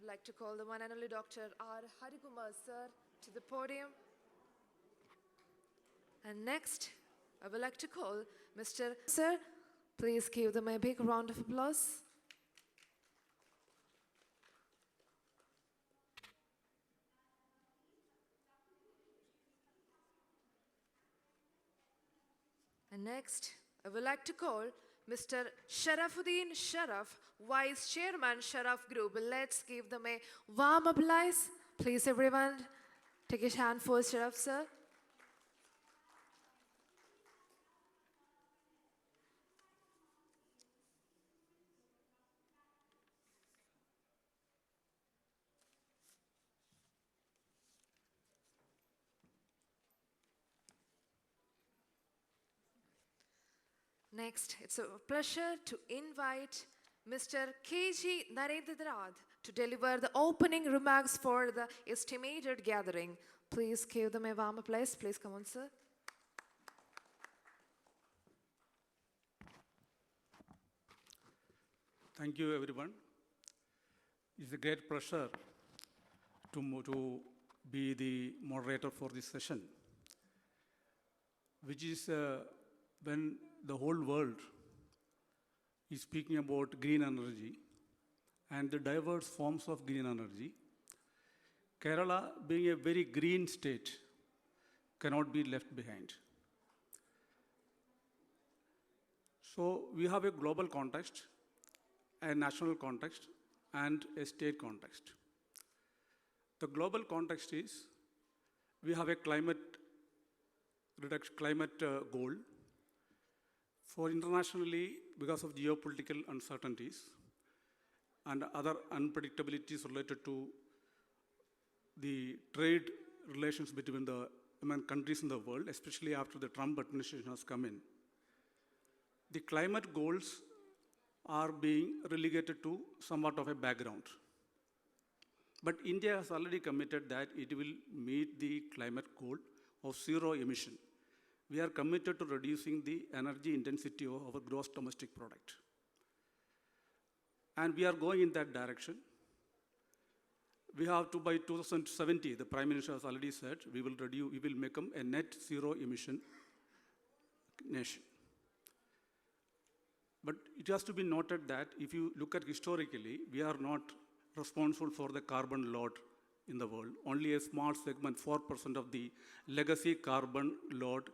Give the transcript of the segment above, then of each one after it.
would like to call the one and only Dr. R. Harikumar, sir, to the podium. And next, I would like to call Mr. Sir. Please give them a big round of applause. And next, I would like to call Mr. Sharafuddin Sharaf, Vice Chairman Sharaf Group. Let's give them a warm applause. Please, everyone, take a hand for Sharaf, sir. Next, it's a pleasure to invite Mr. K.G. Narendranath to deliver the opening remarks for the estimated gathering. Please give them a warm applause. Please come on, sir. Thank you, everyone. It's a great pleasure to be the moderator for this session, which is when the whole world is speaking about green energy and the diverse forms of green energy. Kerala, being a very green state, cannot be left behind. So we have a global context, a national context, and a state context. The global context is we have a climate goal. For internationally, because of geopolitical uncertainties and other unpredictabilities related to the trade relations between among countries in the world, especially after the Trump administration has come in, the climate goals are being relegated to somewhat of a background. But India has already committed that it will meet the climate goal of zero emission. We are committed to reducing the energy intensity of our gross domestic product. And we are going in that direction. We have to, by 2070, the Prime Minister has already said, we will become a net zero emission nation. But it has to be noted that if you look at historically, we are not responsible for the carbon load in the world. Only a small segment, 4% of the legacy carbon load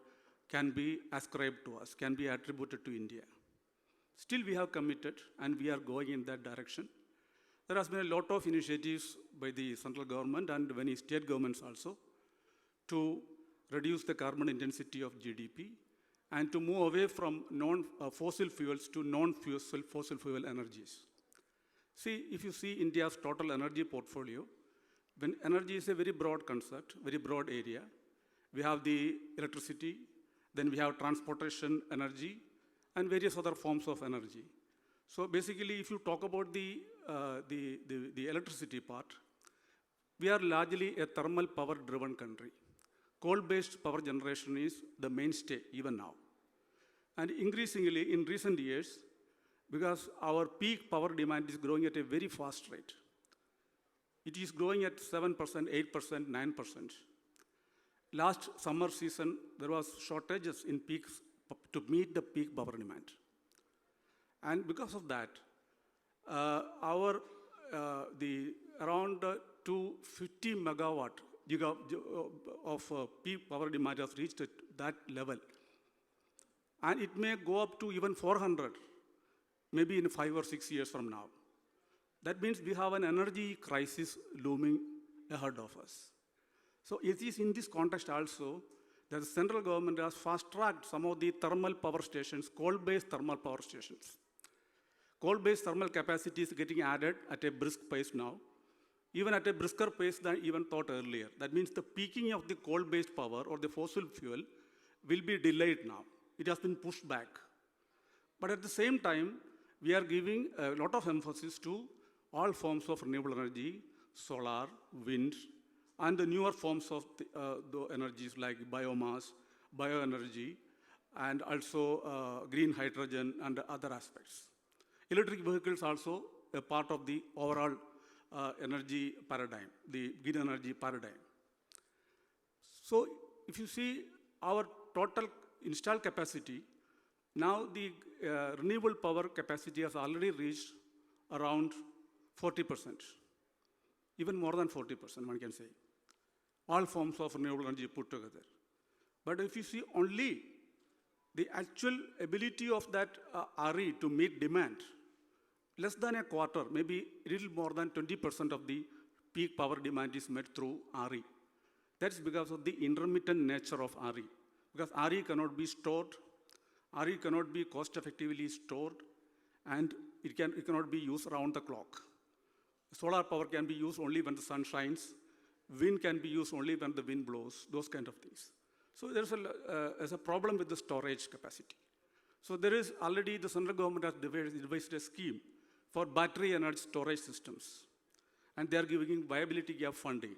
can be ascribed to us, can be attributed to India. Still, we have committed, and we are going in that direction. There has been a lot of initiatives by the central government and many state governments also to reduce the carbon intensity of GDP and to move away from non-fossil fuels to non-fossil fuel energies. See, if you see India's total energy portfolio, when energy is a very broad concept, very broad area, we have the electricity, then we have transportation energy, and various other forms of energy. So basically, if you talk about the electricity part, we are largely a thermal power-driven country. Coal-based power generation is the mainstay even now. And increasingly, in recent years, because our peak power demand is growing at a very fast rate. It is growing at 7%, 8%, 9%. Last summer season, there was shortages in peaks to meet the peak power demand. And because of that, around 250 megawatt of peak power demand has reached that level. And it may go up to even 400, maybe in 5 or 6 years from now. That means we have an energy crisis looming ahead of us. So it is in this context also that the central government has fast-tracked some of the thermal power stations, coal-based thermal power stations. Coal-based thermal capacity is getting added at a brisk pace now, even at a brisker pace than even thought earlier. That means the peaking of the coal-based power or the fossil fuel will be delayed now. It has been pushed back. But at the same time, we are giving a lot of emphasis to all forms of renewable energy, solar, wind, and the newer forms of the energies like biomass, bioenergy, and also green hydrogen and other aspects. Electric vehicles also a part of the overall energy paradigm, the green energy paradigm. So if you see our total installed capacity, now the renewable power capacity has already reached around 40%, even more than 40%, one can say. All forms of renewable energy put together. But if you see only the actual ability of that RE to meet demand, less than a quarter, maybe a little more than 20% of the peak power demand is met through RE. That's because of the intermittent nature of RE. Because RE cannot be stored, RE cannot be cost effectively stored, and it cannot be used around the clock. Solar power can be used only when the sun shines, wind can be used only when the wind blows, those kind of things. So there's a problem with the storage capacity. So there is already, the central government has devised a scheme for battery energy storage systems, and they are giving viability gap funding.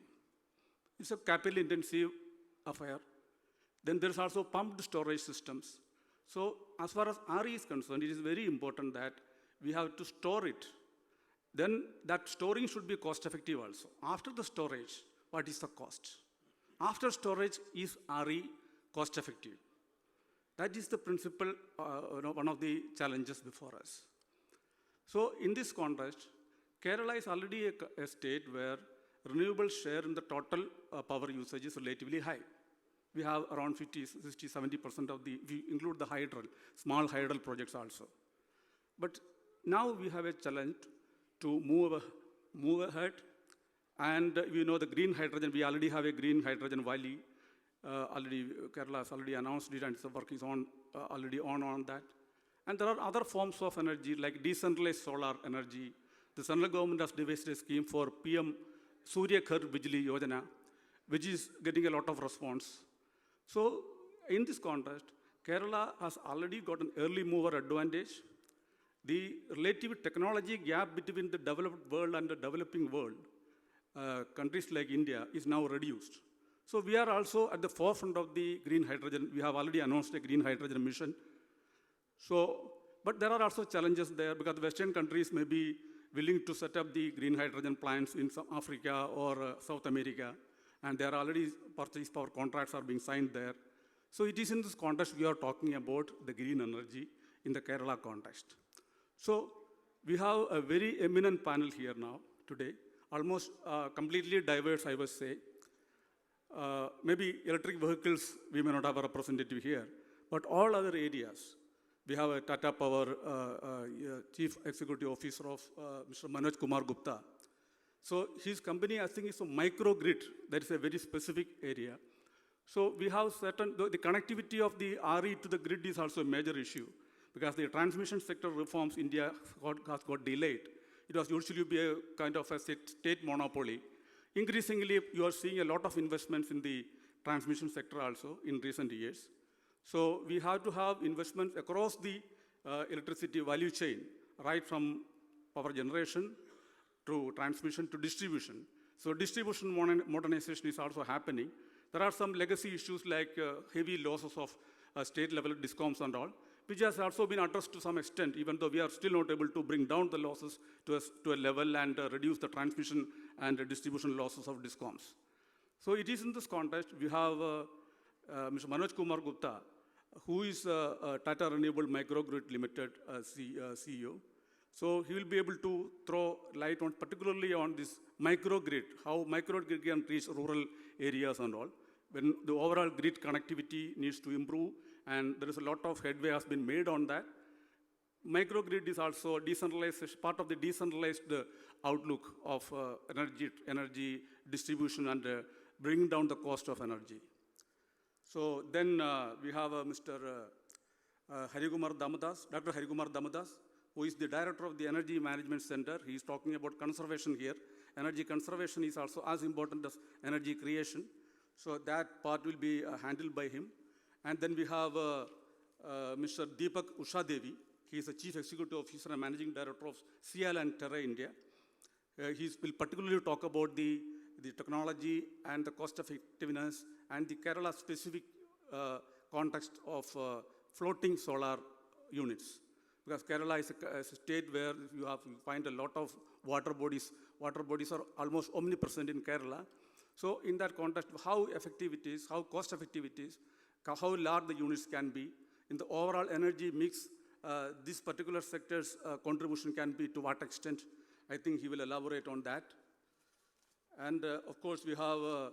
It's a capital intensive affair. Then there's also pumped storage systems. So as far as RE is concerned, it is very important that we have to store it. Then that storing should be cost effective also. After the storage, what is the cost? After storage, is RE cost effective? That is the principal, one of the challenges before us. So in this context, Kerala is already a state where renewable share in the total power usage is relatively high. We have around 50, 60, 70% of the, if you include the hydel, small hydel projects also. But now we have a challenge to move ahead. And we know the green hydrogen, we already have a green hydrogen valley. Kerala has already announced it, and the work is already on that. And there are other forms of energy like decentralized solar energy. The central government has devised a scheme for PM Surya Ghar Bijli Yojana, which is getting a lot of response. So in this context, Kerala has already got an early mover advantage. The relative technology gap between the developed world and the developing world, countries like India, is now reduced. So we are also at the forefront of the green hydrogen. We have already announced a green hydrogen mission. So, but there are also challenges there because the Western countries may be willing to set up the green hydrogen plants in South Africa or South America, and there are already purchase power contracts are being signed there. So it is in this context we are talking about the green energy in the Kerala context. So we have a very eminent panel here now today, almost completely diverse, I would say. Maybe electric vehicles, we may not have a representative here, but all other areas. We have a Tata Power Chief Executive Officer of Mr. Manoj Kumar Gupta. So his company, I think, is a microgrid. That is a very specific area. So we have certain, the connectivity of the RE to the grid is also a major issue because the transmission sector reforms India has got delayed. It was usually be a kind of a state monopoly. Increasingly, you are seeing a lot of investments in the transmission sector also in recent years. So we have to have investments across the electricity value chain, right from power generation to transmission to distribution. So distribution modernization is also happening. There are some legacy issues like heavy losses of state-level discoms and all, which has also been addressed to some extent, even though we are still not able to bring down the losses to a level and reduce the transmission and distribution losses of discoms. So it is in this context, we have Mr. Manoj Kumar Gupta, who is Tata Renewable Microgrid Limited CEO. So he will be able to throw light on, particularly on this microgrid, how microgrid can reach rural areas and all, when the overall grid connectivity needs to improve, and there is a lot of headway has been made on that. Microgrid is also decentralized, part of the decentralized outlook of energy distribution and bringing down the cost of energy. So then we have Mr. Harikumar Damadas, Dr. Harikumar Damadas, who is the director of the Energy Management Center. He is talking about conservation here. Energy conservation is also as important as energy creation. So that part will be handled by him. And then we have Mr. Deepak Ushadevi. He is the Chief Executive Officer and Managing Director of Cial and Terra India. He will particularly talk about the technology and the cost effectiveness and the Kerala specific context of floating solar units. Because Kerala is a state where you find a lot of water bodies water bodies are almost omnipresent in Kerala. So in that context, how effective it is, how cost effective it is, how large the units can be, in the overall energy mix, this particular sector's contribution can be to what extent. I think he will elaborate on that. And of course, we have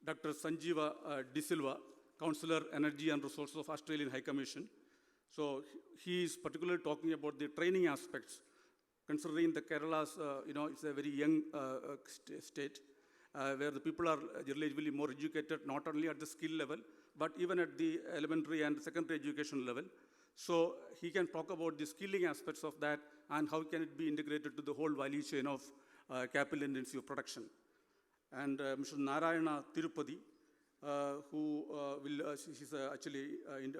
Dr. Sanjeeva De Silva, Councillor Energy and Resources of Australian High Commission. So he is particularly talking about the training aspects, considering the Kerala's, it's a very young state, where the people are relatively more educated, not only at the skill level, but even at the elementary and secondary education level. So he can talk about the skilling aspects of that and how can it be integrated to the whole value chain of capital intensive production. And Mr. Narayana Tirupati, who she's actually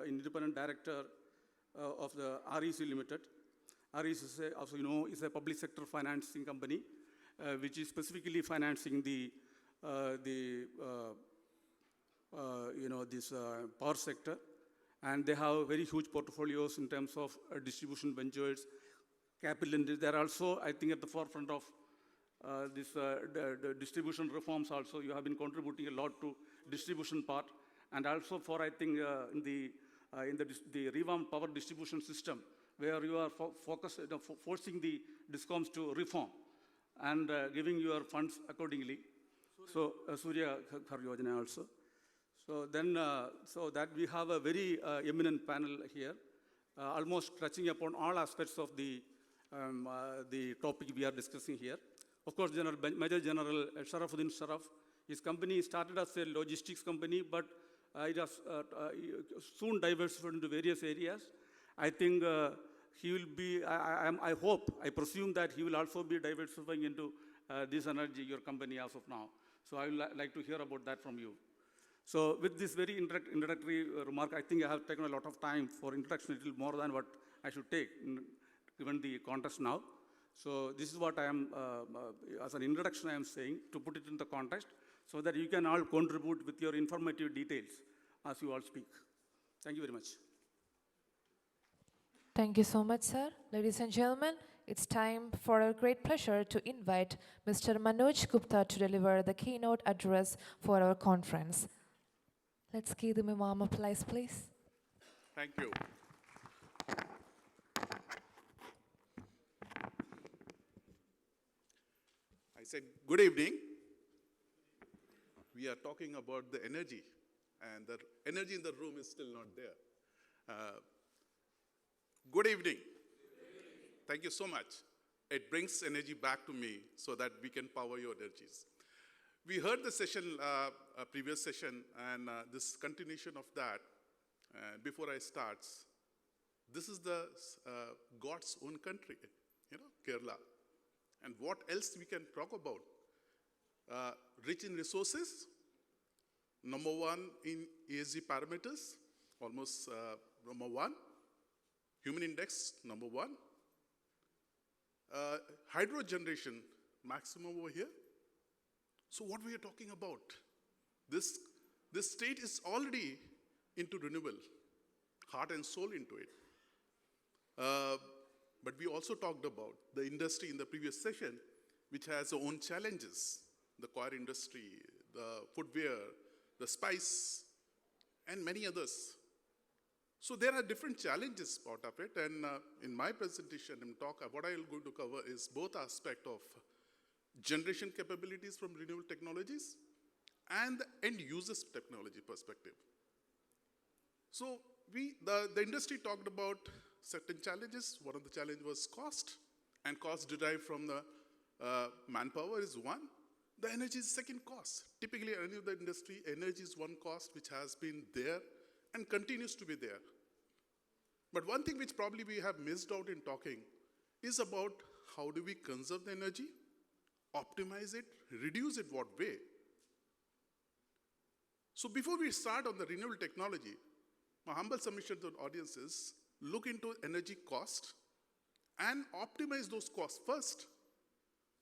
independent director of the REC Limited. REC is is a public sector financing company, which is specifically financing this power sector. And they have very huge portfolios in terms of distribution ventures, capital. They're also, I think, at the forefront of the distribution reforms also. You have been contributing a lot to distribution part, and also for, I think, in the revamped power distribution system, where you are forcing the DISCOMs to reform and giving your funds accordingly. So Surya Ghar Yojana also. So then, so that we have a very eminent panel here, almost touching upon all aspects of the topic we are discussing here. Of course, Major General Sharafuddin Sharaf, his company started as a logistics company, but it has soon diversified into various areas. I think he will be, I hope, I presume that he will also be diversifying into this energy, your company as of now. So I would like to hear about that from you. So with this very introductory remark, I think I have taken a lot of time for introduction, a little more than what I should take, given the context now. So this is what I am, as an introduction I am saying, to put it in the context, so that you can all contribute with your informative details as you all speak. Thank you very much. Thank you so much, sir. Ladies and gentlemen, it's time for a great pleasure to invite Mr. Manoj Gupta to deliver the keynote address for our conference. Let's give them a warm applause, please. Thank you. I said, good evening. We are talking about the energy, and the energy in the room is still not there. Good evening. Thank you so much. It brings energy back to me so that we can power your energies. We heard the session, previous session, and this continuation of that. Before I start, this is the God's own country, Kerala. And what else we can talk about? Rich in resources, number one in ESG parameters, almost number one. Human index, number one. Hydro generation, maximum over here. So what we are talking about? This state is already into renewable, heart and soul into it. But we also talked about the industry in the previous session, which has its own challenges. The coir industry, the footwear, the spice, and many others. So there are different challenges part of it, and in my presentation and talk, what I am going to cover is both aspects of generation capabilities from renewable technologies and the end users technology perspective. So the industry talked about certain challenges. One of the challenges was cost, and cost derived from the manpower is one. The energy is second cost. Typically, any of the industry, energy is one cost which has been there and continues to be there. But one thing which probably we have missed out in talking is about how do we conserve the energy, optimize it, reduce it what way. So before we start on the renewable technology, my humble submission to the audience is look into energy cost and optimize those costs first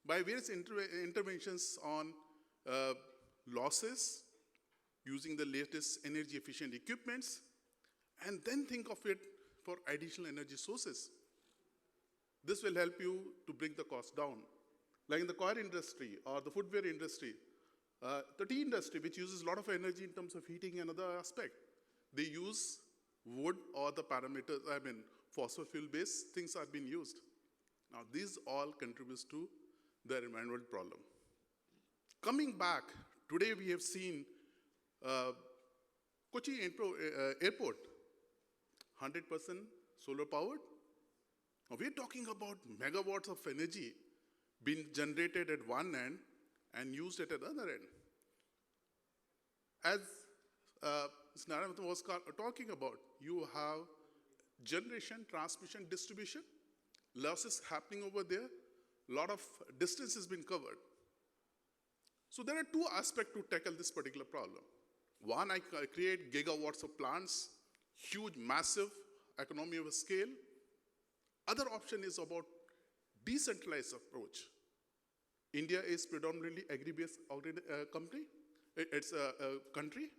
by various interventions on losses, using the latest energy efficient equipments, and then think of it for additional energy sources. This will help you to bring the cost down. Like in the car industry or the footwear industry, the tea industry, which uses a lot of energy in terms of heating and other aspect, they use wood or the parameters, fossil fuel-based things are being used. Now, these all contributes to the environmental problem. Coming back, today we have seen Kochi airport, 100% solar powered. Now, we're talking about megawatts of energy being generated at one end and used at another end. As Mr. Narayan was talking about, you have generation, transmission, distribution, losses happening over there, a lot of distance has been covered. So there are two aspects to tackle this particular problem. One, I create gigawatts of plants, huge, massive economy of scale. Other option is about decentralized approach. India is predominantly agri-based country. It's a country.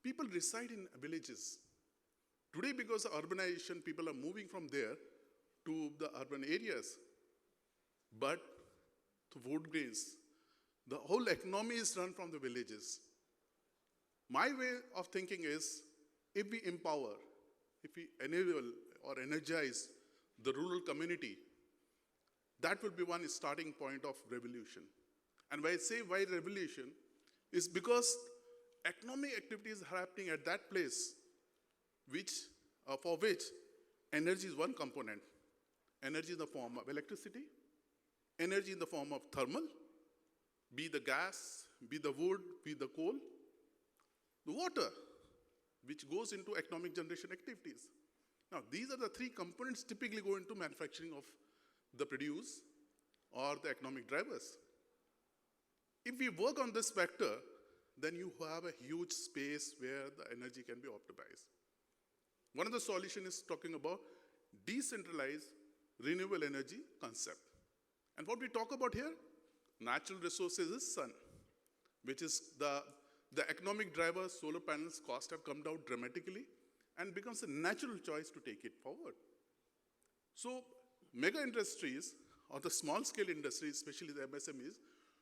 People reside in villages. Today, because of urbanization, people are moving from there to the urban areas. But to food grains, the whole economy is run from the villages. My way of thinking is, if we empower, if we enable or energize the rural community, that will be one starting point of revolution. And when I say why revolution, is because economic activities are happening at that place, for which energy is one component. Energy in the form of electricity, energy in the form of thermal, be the gas, be the wood, be the coal, the water, which goes into economic generation activities. Now, these are the three components typically go into manufacturing of the produce or the economic drivers. If we work on this vector, then you have a huge space where the energy can be optimized. One of the solutions is talking about decentralized renewable energy concept. And what we talk about here, natural resources is sun, which is the economic driver. Solar panels cost have come down dramatically and becomes a natural choice to take it forward. So mega industries or the small scale industries, especially the MSMEs,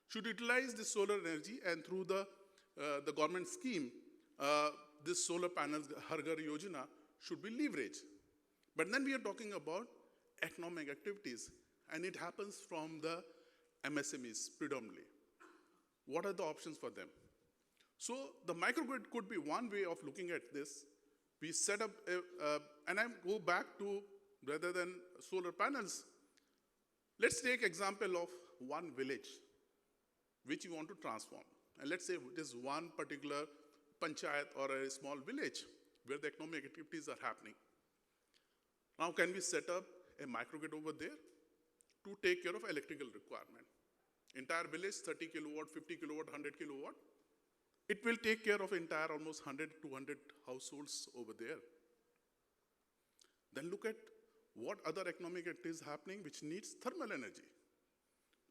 should utilize the solar energy, and through the government scheme, this solar panels, Har Ghar Yojana, should be leveraged. But then we are talking about economic activities, and it happens from the MSMEs predominantly. What are the options for them? So the microgrid could be one way of looking at this. We set up, and I go back to, rather than solar panels, let's take example of one village which you want to transform. And let's say it is one particular panchayat or a small village where the economic activities are happening. Now, can we set up a microgrid over there to take care of electrical requirement? Entire village, 30 kilowatt, 50 kilowatt, 100 kilowatt. It will take care of entire almost 100, 200 households over there. Then look at what other economic activities happening which needs thermal energy.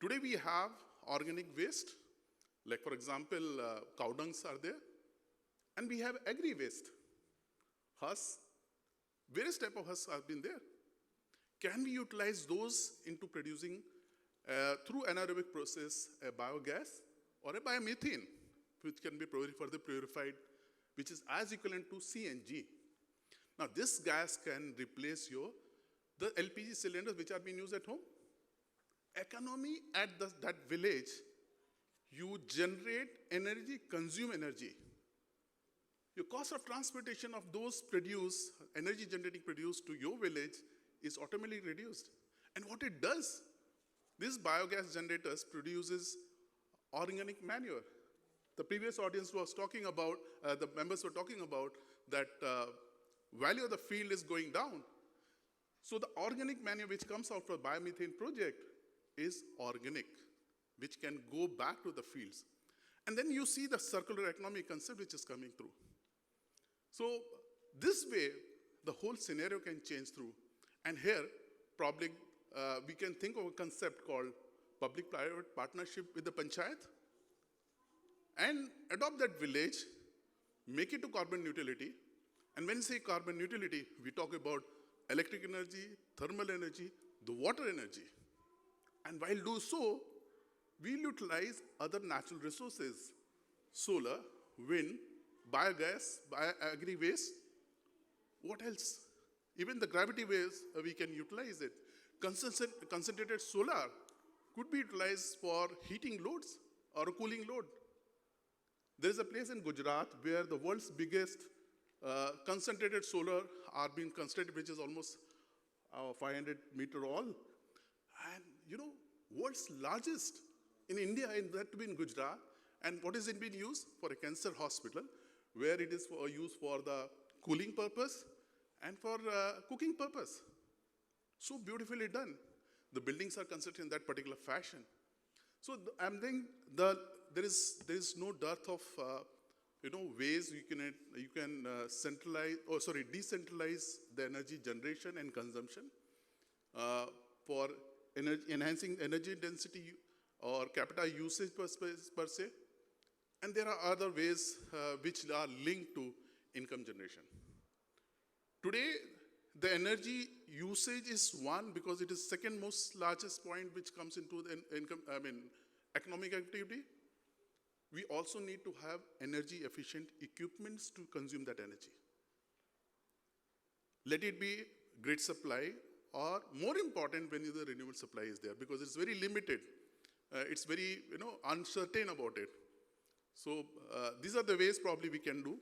Today we have organic waste, like for example, cow dungs are there, and we have agri waste, husk, various type of husks have been there. Can we utilize those into producing, through anaerobic process, a biogas or a biomethane, which can be further purified, which is as equivalent to CNG. Now this gas can replace the LPG cylinders which are being used at home. Economy at that village, you generate energy, consume energy. Your cost of transportation of those energy generating produced to your village is automatically reduced. And what it does, this biogas generators produces organic manure. The previous audience was talking about, the members were talking about that value of the field is going down. So the organic manure which comes out from the biomethane project is organic, which can go back to the fields. And then you see the circular economy concept which is coming through. So this way, the whole scenario can change through. And here, probably we can think of a concept called public-private partnership with the panchayat and adopt that village, make it to carbon neutrality. And when we say carbon neutrality, we talk about electric energy, thermal energy, the water energy. And while do so, we'll utilize other natural resources, solar, wind, biogas, agri-waste. What else? Even the gravity waves, we can utilize it. Concentrated solar could be utilized for heating loads or a cooling load. There is a place in Gujarat where the world's biggest concentrated solar are being constructed, which is almost 500 meter all. And you know, world's largest in India, in that to be in Gujarat. And what is it being used? For a cancer hospital, where it is used for the cooling purpose and for cooking purpose. So beautifully done. The buildings are constructed in that particular fashion. So I'm saying there is no dearth of ways you can decentralize the energy generation and consumption for enhancing energy density or capita usage per se. And there are other ways which are linked to income generation. Today, the energy usage is one because it is second most largest point which comes into the economic activity. We also need to have energy efficient equipments to consume that energy. Let it be grid supply, or more important when the renewable supply is there, because it's very limited. It's very uncertain about it. So these are the ways probably we can do.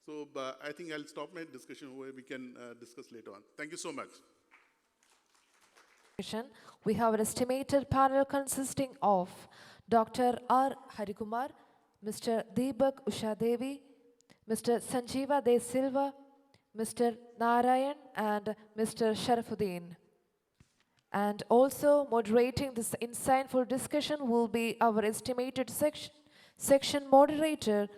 So I think I'll stop my discussion where we can discuss later on. Thank you so much. We have an estimated panel consisting of Dr. R. Harikumar, Mr. Deepak Ushadevi, Mr. Sanjeeva De Silva, Mr. Narayan, and Mr. Sharafuddin. And also moderating this insightful discussion will be our estimated section moderator,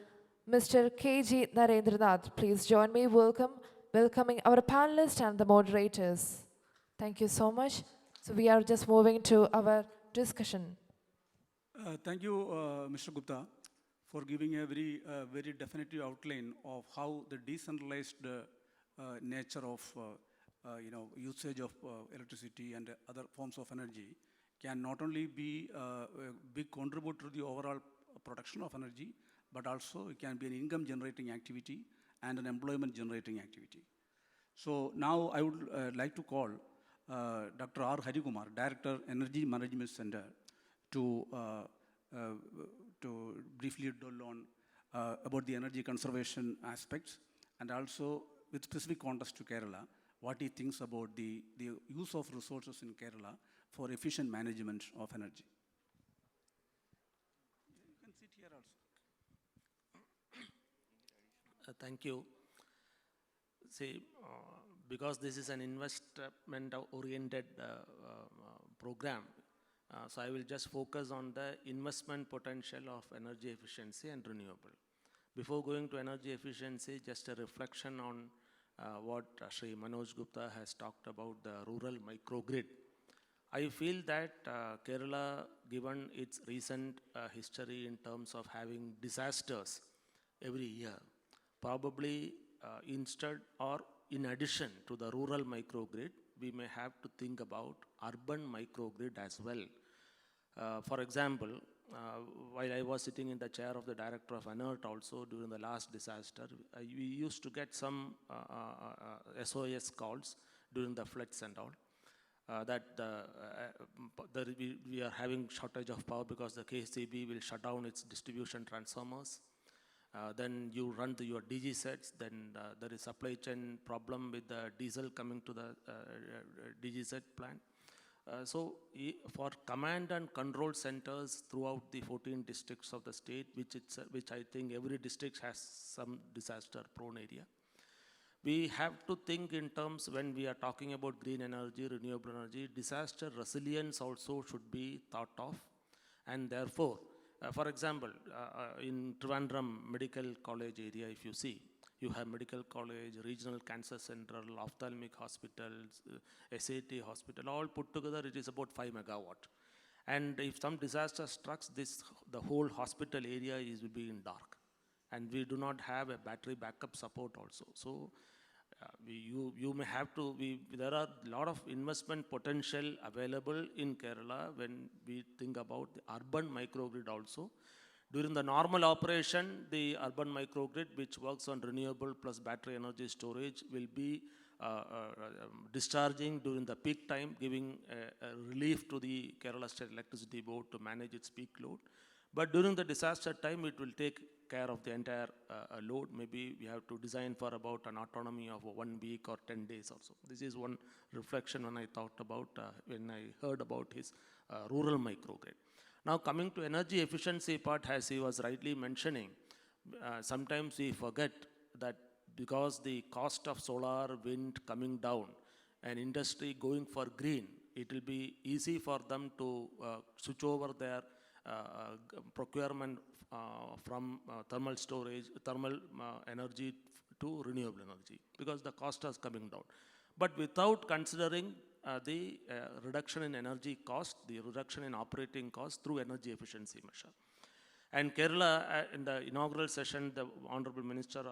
Mr. KG Narendranath. Please join me welcoming our panelists and the moderators. Thank you so much. So we are just moving to our discussion. Thank you, Mr. Gupta, for giving a very definitive outline of how the decentralized nature of usage of electricity and other forms of energy can not only be a big contributor to the overall production of energy, but also it can be an income generating activity and an employment generating activity. So now I would like to call Dr. R. Harikumar, Director, Energy Management Center, to briefly dwell on about the energy conservation aspects, and also with specific context to Kerala, what he thinks about the use of resources in Kerala for efficient management of energy. You can sit here also. Thank you. See, because this is an investment-oriented program, so I will just focus on the investment potential of energy efficiency and renewable. Before going to energy efficiency, just a reflection on what Sri Manoj Gupta has talked about, the rural microgrid. I feel that Kerala, given its recent history in terms of having disasters every year, probably instead or in addition to the rural microgrid, we may have to think about urban microgrid as well. For example, while I was sitting in the chair of the Director of NERT also during the last disaster, we used to get some SOS calls during the floods and all. We are having shortage of power because the KSIDC will shut down its distribution transformers. Then you run to your DG sets, then there is supply chain problem with the diesel coming to the DG set plant. So for command and control centers throughout the 14 districts of the state, which I think every district has some disaster prone area, we have to think in terms, when we are talking about green energy, renewable energy, disaster resilience also should be thought of. And therefore, for example, in Trivandrum Medical College area, if you see, you have medical college, regional cancer center, ophthalmic hospitals, SAT hospital, all put together it is about 5 megawatt. And if some disaster strikes, the whole hospital area will be in dark. And we do not have a battery backup support also. So You may have to, there are a lot of investment potential available in Kerala when we think about the urban microgrid also. During the normal operation, the urban microgrid, which works on renewable plus battery energy storage, will be discharging during the peak time, giving a relief to the Kerala State Electricity Board to manage its peak load. But during the disaster time, it will take care of the entire load. Maybe we have to design for about an autonomy of 1 week or 10 days or so. This is one reflection when I thought about, when I heard about his rural microgrid. Now coming to energy efficiency part, as he was rightly mentioning, sometimes we forget that because the cost of solar, wind coming down, and industry going for green, it will be easy for them to switch over their procurement from thermal storage, thermal energy to renewable energy, because the cost is coming down. But without considering the reduction in energy cost, the reduction in operating cost through energy efficiency measure. And Kerala, in the inaugural session, the Honorable Minister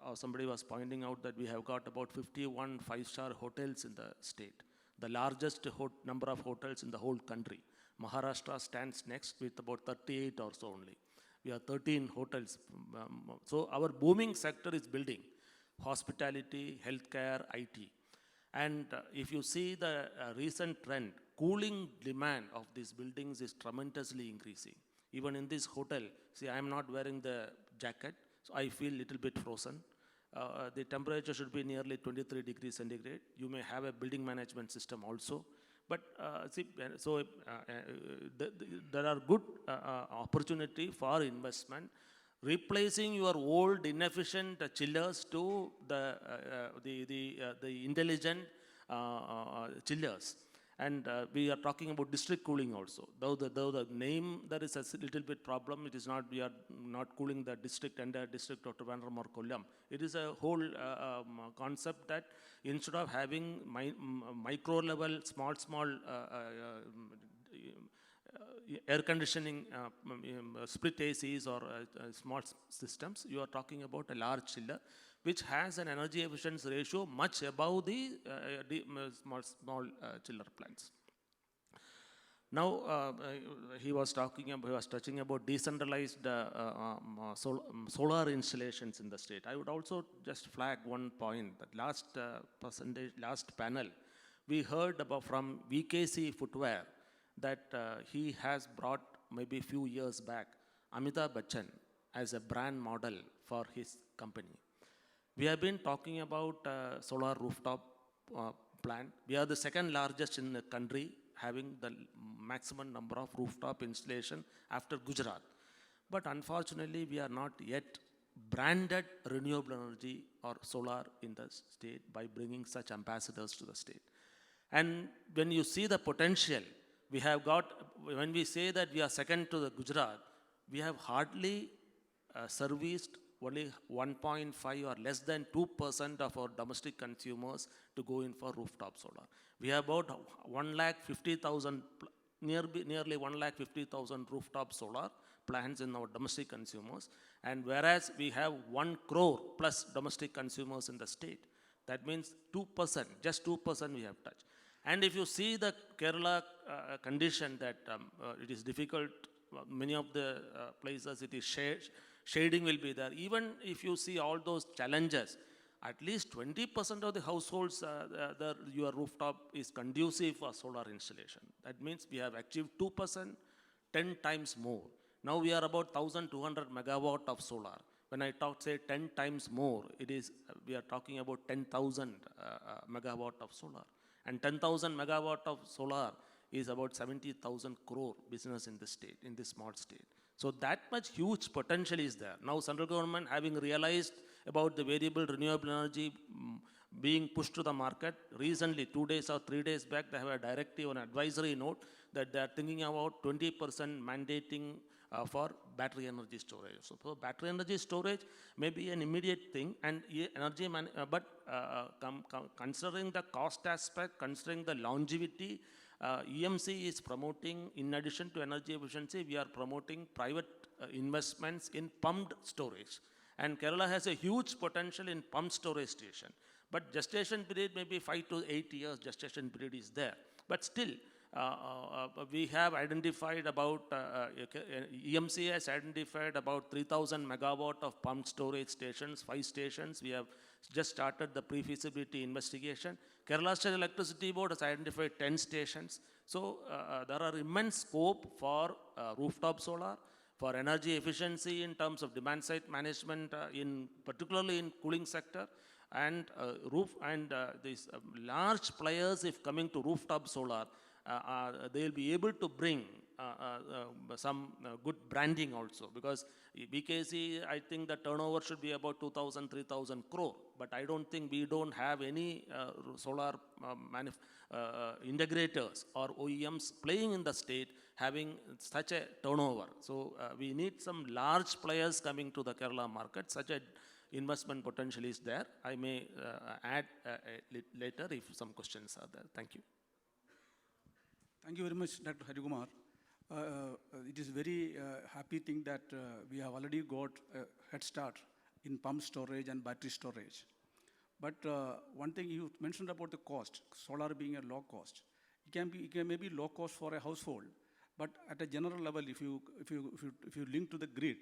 or somebody was pointing out that we have got about 51 five-star hotels in the state, the largest number of hotels in the whole country. Maharashtra stands next with about 38 or so only. We have 13 hotels. So our booming sector is building, hospitality, healthcare, IT. And if you see the recent trend, cooling demand of these buildings is tremendously increasing. Even in this hotel, see, I am not wearing the jacket, so I feel a little bit frozen. The temperature should be nearly 23 degrees centigrade. You may have a building management system also. But see, so there are good opportunity for investment, replacing your old inefficient chillers to the intelligent chillers. And we are talking about district cooling also. Though the name, there is a little bit problem. It is not, we are not cooling the entire district of Trivandrum or Kollam. It is a whole concept that instead of having micro level, small air conditioning, split ACs or small systems, you are talking about a large chiller, which has an energy efficiency ratio much above the small chiller plants. Now he was touching about decentralized solar installations in the state. I would also just flag one point that last panel, we heard about from VKC Footwear that he has brought maybe a few years back Amitabh Bachchan as a brand model for his company. We have been talking about solar rooftop plant. We are the second largest in the country, having the maximum number of rooftop installation after Gujarat. But unfortunately, we are not yet branded renewable energy or solar in the state by bringing such ambassadors to the state. And when you see the potential, we have got, when we say that we are second to the Gujarat, we have hardly serviced only 1.5 or less than 2% of our domestic consumers to go in for rooftop solar. We have about 150,000, nearly 150,000 rooftop solar plants in our domestic consumers. And whereas we have 1 crore plus domestic consumers in the state, that means 2%, just 2% we have touched. And if you see the Kerala condition that it is difficult, many of the places it is shading will be there. Even if you see all those challenges, at least 20% of the households, your rooftop is conducive for solar installation. That means we have achieved 2%, 10 times more. Now we are about 1,200 megawatt of solar. When I say 10 times more, it is, we are talking about 10,000 megawatt of solar. And 10,000 megawatt of solar is about 70,000 crore business in the state, in this small state. So that much huge potential is there. Now central government having realized about the variable renewable energy being pushed to the market, recently 2 days or 3 days back they have a directive on advisory note that they are thinking about 20% mandating for battery energy storage. So battery energy storage may be an immediate thing, and energy but considering the cost aspect, considering the longevity, EMC is promoting, in addition to energy efficiency, we are promoting private investments in pumped storage. And Kerala has a huge potential in pumped storage station. But gestation period may be 5 to 8 years, gestation period is there. But still, we have identified about, EMC has identified about 3,000 megawatt of pumped storage stations, 5 stations. We have just started the pre-feasibility investigation. Kerala State Electricity Board has identified 10 stations. So there are immense scope for rooftop solar, for energy efficiency in terms of demand side management, particularly in cooling sector, and these large players, if coming to rooftop solar, they'll be able to bring some good branding also, because BKC, I think the turnover should be about 2,000, 3,000 crore, but I don't think we don't have any solar integrators or OEMs playing in the state having such a turnover. So we need some large players coming to the Kerala market. Such a investment potential is there. I may add later if some questions are there. Thank you. Thank you very much, Dr. Harikumar. It is very happy thing that we have already got a head start in pump storage and battery storage. But one thing you mentioned about the cost, solar being a low cost. It can maybe low cost for a household, but at a general level, if you link to the grid,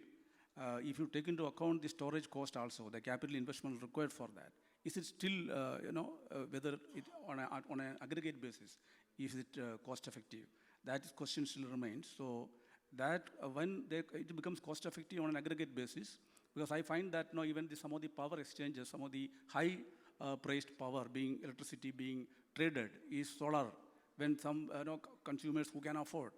if you take into account the storage cost also, the capital investment required for that, is it still, whether it on an aggregate basis, is it cost effective? That question still remains. So that when it becomes cost effective on an aggregate basis, because I find that even some of the power exchanges, some of the high priced power electricity being traded is solar. When some consumers who can afford,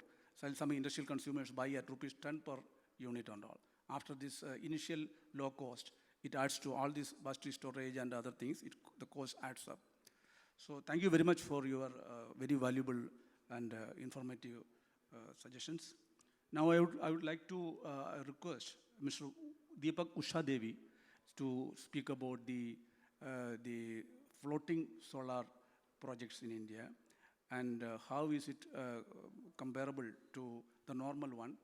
some industrial consumers buy at rupees 10 per unit and all. After this initial low cost, it adds to all this battery storage and other things, the cost adds up. So thank you very much for your very valuable and informative suggestions. Now I would like to request Mr. Deepak Usha Devi to speak about the floating solar projects in India and how is it comparable to the normal one,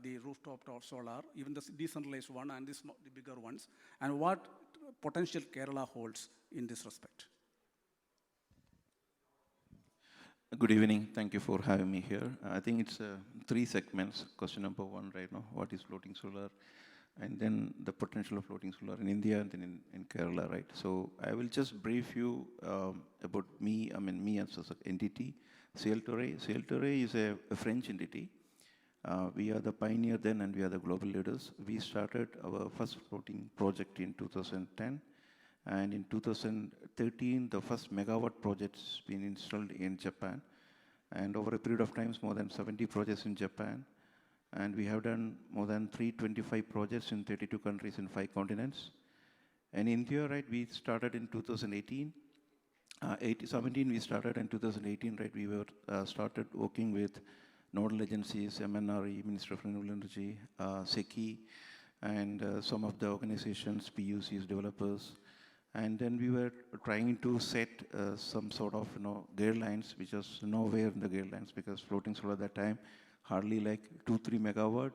the rooftop solar, even the decentralized one and the bigger ones, and what potential Kerala holds in this respect. Good evening. Thank you for having me here. I think it's 3 segments. Question number 1 right now, what is floating solar? And then the potential of floating solar in India and then in Kerala, right? So I will just brief you about me, me as an entity. Ciel-Torre is a French entity. We are the pioneer then and we are the global leaders. We started our first floating project in 2010. And in 2013, the first megawatt project has been installed in Japan. And over a period of time, more than 70 projects in Japan. And we have done more than 325 projects in 32 countries in 5 continents. And in India, right, we started in 2018. 17 we started, in 2018, right, we were started working with nodal agencies, MNRE, Ministry of Renewable Energy, SECI, and some of the organizations, PUCs, developers. And then we were trying to set some sort of guidelines, which was nowhere in the guidelines, because floating solar at that time, hardly like 2-3 megawatt,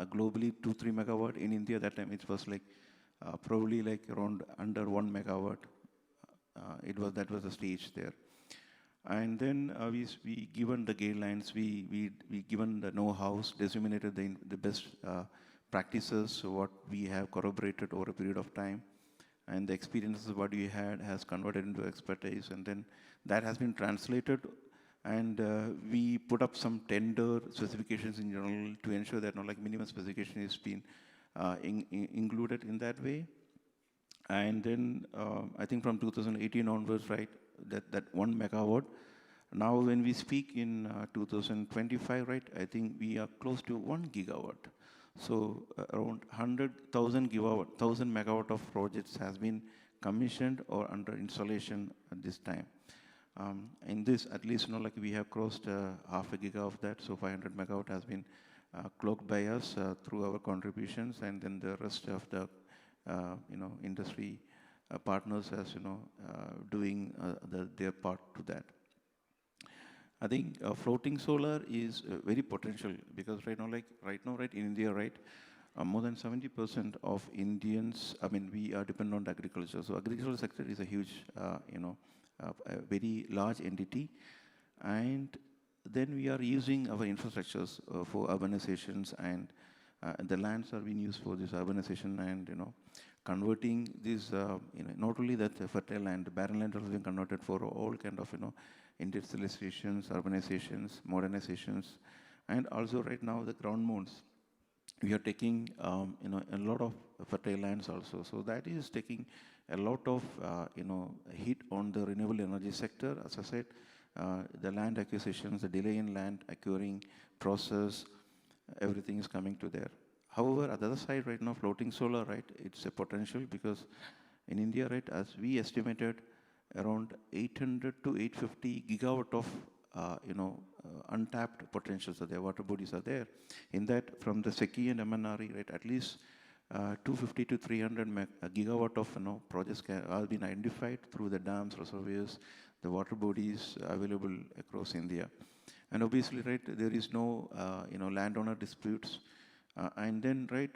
globally 2-3 megawatt. In India that time it was like probably like around under 1 megawatt. That was the stage there. And then we given the guidelines, we given the know-hows, disseminated the best practices, what we have corroborated over a period of time. And the experiences what we had has converted into expertise, and then that has been translated, and we put up some tender specifications in general to ensure that minimum specification is been included in that way. And then I think from 2018 onwards, right, that 1 megawatt. Now when we speak in 2025, right, I think we are close to 1 gigawatt. So around 100,000 megawatt of projects has been commissioned or under installation at this time. In this, at least, we have crossed half a giga of that. So 500 megawatt has been clocked by us through our contributions, and then the rest of the industry partners as doing their part to that. I think floating solar is very potential, because right now, in India, right, more than 70% of Indians, I mean, we are dependent on agriculture. So agricultural sector is a huge, a very large entity. And then we are using our infrastructures for urbanizations, and the lands are being used for this urbanization and, converting this, not only that fertile land, barren land has been converted for all kind of, industrializations, urbanizations, modernizations, and also right now the ground mounts. We are taking, a lot of fertile lands also. So that is taking a lot of, hit on the renewable energy sector. As I said, the land acquisitions, the delay in land acquiring process, everything is coming to there. However, at the other side right now, floating solar, right, it's a potential because in India, right, as we estimated, around 800 to 850 gigawatt of, untapped potentials are there, water bodies are there. In that, from the SECI and MNRE, right, at least 250 to 300 gigawatt of, projects have been identified through the dams, reservoirs, the water bodies available across India. And obviously, right, there is no, landowner disputes. And then, right,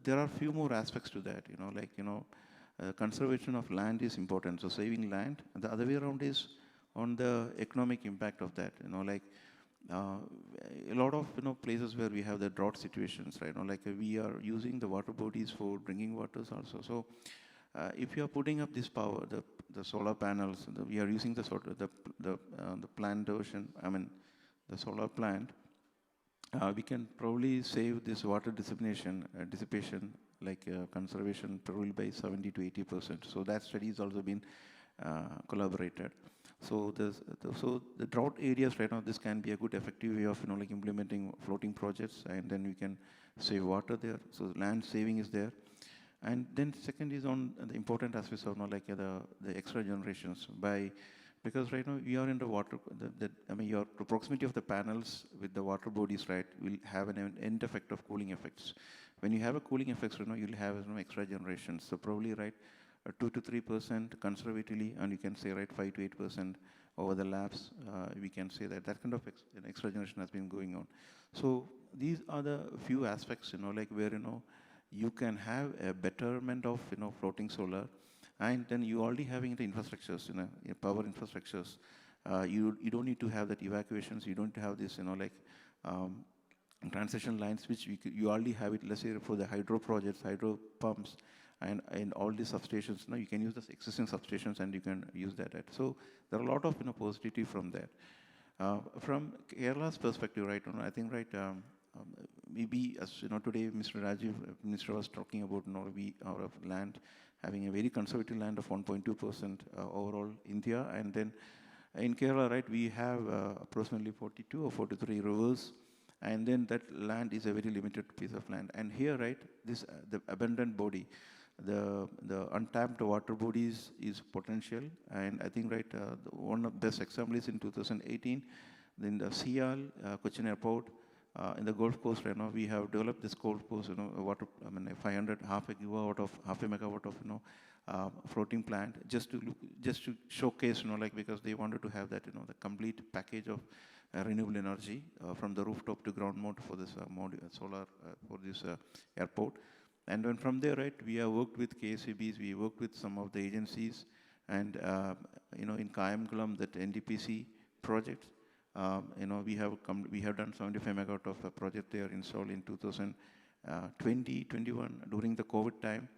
there are few more aspects to that, conservation of land is important. So saving land. And the other way around is on the economic impact of that, a lot of, places where we have the drought situations, right, we are using the water bodies for drinking waters also. So if you are putting up this power, the solar panels, we are using the sort of the plant ocean, the solar plant, we can probably save this water dissipation, conservation probably by 70 to 80%. So that study has also been collaborated. So the drought areas right now, this can be a good effective way of implementing floating projects, and then we can save water there. So land saving is there. And then second is on the important aspects of the extra generations because right now we are in the water, your proximity of the panels with the water bodies, right, will have an end effect of cooling effects. When you have a cooling effects, you'll have extra generations. So probably, right, 2 to 3% conservatively, and you can say, right, 5 to 8% over the labs, we can say that kind of extra generation has been going on. So these are the few aspects, where, you can have a betterment of, floating solar, and then you already having the infrastructures, power infrastructures. You don't need to have that evacuations. You don't have this, transition lines, which you already have it. Let's say for the hydro projects, hydro pumps, and all these substations. You can use the existing substations, and you can use that. Right? So there are a lot of positivity from there. From Kerala's perspective, right? I think, right. Maybe as today, Mr. Rajiv, Minister was talking about our land having a very conservative land of 1.2% overall India, and then in Kerala, right, we have approximately 42 or 43 rivers, and then that land is a very limited piece of land. And here, right, this the abundant body, the untapped water bodies is potential, and I think, right, one of the best examples is in 2018, in the Sial, Cochin Airport. In the Gulf Coast right now, we have developed this Gulf Coast, water, 500, half a megawatt of, floating plant, just to showcase, because they wanted to have that, the complete package of renewable energy from the rooftop to ground mount for this solar for this airport. And then from there, right, we have worked with KSIDC, we worked with some of the agencies, and in Kayamkulam, that NDPC project. We have done 75 megawatt of a project there installed in 2021 during the COVID time.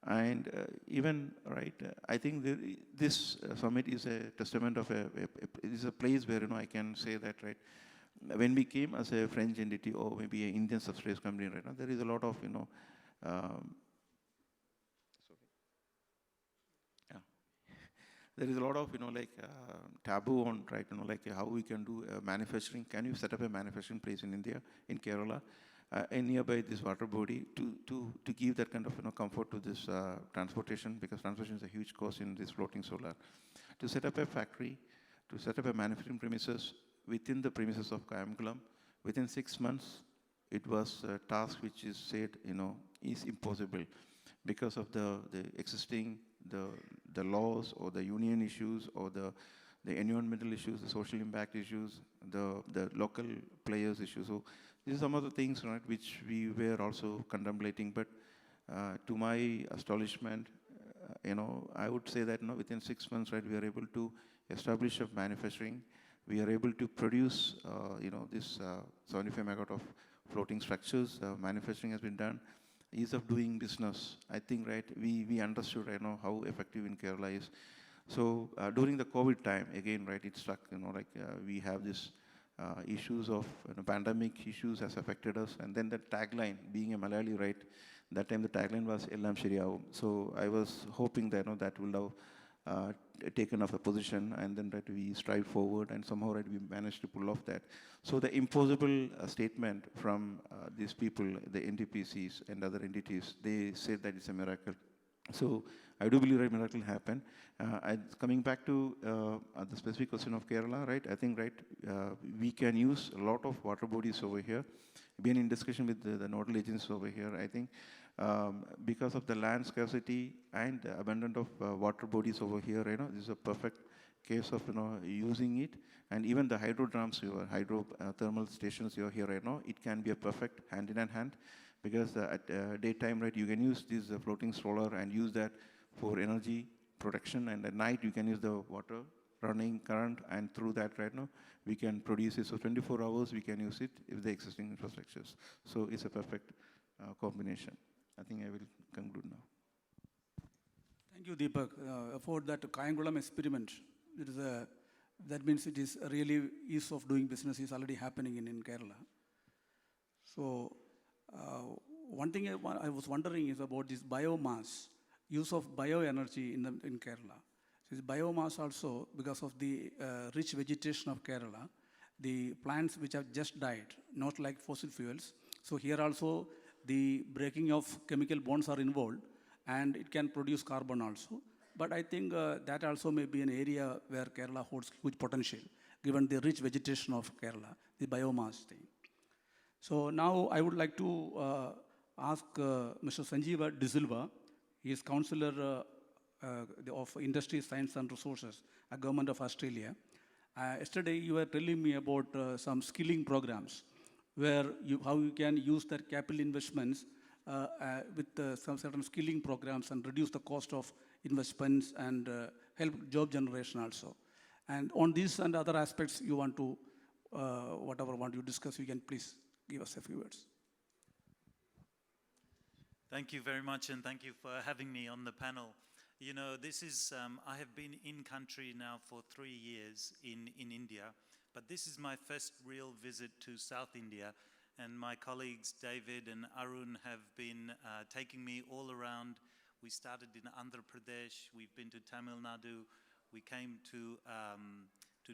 And even, right, I think this summit is a testament of it is a place where, I can say that, right, when we came as a French entity or maybe an Indian subsidiary company right now, there is a lot of, there is a lot of, taboo on, right, how we can do manufacturing. Can you set up a manufacturing place in India, in Kerala, and nearby this water body to give that kind of, comfort to this transportation, because transportation is a huge cost in this floating solar. To set up a factory, to set up a manufacturing premises within the premises of Kayamkulam, within 6 months, it was a task which is said, is impossible because of the existing the laws or the union issues or the the environmental issues, the social impact issues, the local players issues. So these are some of the things, right, which we were also contemplating. But to my astonishment, I would say that within 6 months, right, we are able to establish a manufacturing. We are able to produce, this 75 megawatt of floating structures. Manufacturing has been done. Ease of doing business. I think, right, we understood, how effective in Kerala is. So during the COVID time, again, right, it struck, we have this issues of pandemic issues has affected us. And then the tagline, being a Malayali, right, that time the tagline was Ellam Sheriyavum. So I was hoping that, that will have taken off a position, and then, right, we strive forward, and somehow, right, we managed to pull off that. So the impossible statement from these people, the NTPCs and other entities, they said that it's a miracle. So I do believe, right, miracle happened. Coming back to the specific question of Kerala, right, I think, right, we can use a lot of water bodies over here. Been in discussion with the nodal agencies over here. I think because of the land scarcity and the abundance of water bodies over here, this is a perfect case of using it. And even the hydro drums, your hydro thermal stations you are here right now, it can be a perfect hand in hand, because at daytime, right, you can use this floating solar and use that for energy production, and at night you can use the water running current, and through that, right now, we can produce it. So 24 hours we can use it with the existing infrastructures. So it's a perfect combination. I think I will conclude now. Thank you, Deepak. For that Kayangulam experiment, that means it is really ease of doing business is already happening in Kerala. So one thing I was wondering is about this biomass, use of bioenergy in Kerala. So biomass also, because of the rich vegetation of Kerala, the plants which have just died, not like fossil fuels. So here also the breaking of chemical bonds are involved, and it can produce carbon also. But I think that also may be an area where Kerala holds huge potential, given the rich vegetation of Kerala, the biomass thing. So now I would like to ask Mr. Sanjeeva De Silva. He is Councillor of Industry, Science and Resources at Government of Australia. Yesterday you were telling me about some skilling programs, where how you can use that capital investments with some certain skilling programs and reduce the cost of investments and help job generation also. And on these and other aspects you want to, whatever want you discuss, you can please give us a few words. Thank you very much, and thank you for having me on the panel. You know, this is, I have been in country now for 3 years in India, but this is my first real visit to South India, and my colleagues David and Arun have been taking me all around. We started in Andhra Pradesh, we've been to Tamil Nadu, we came to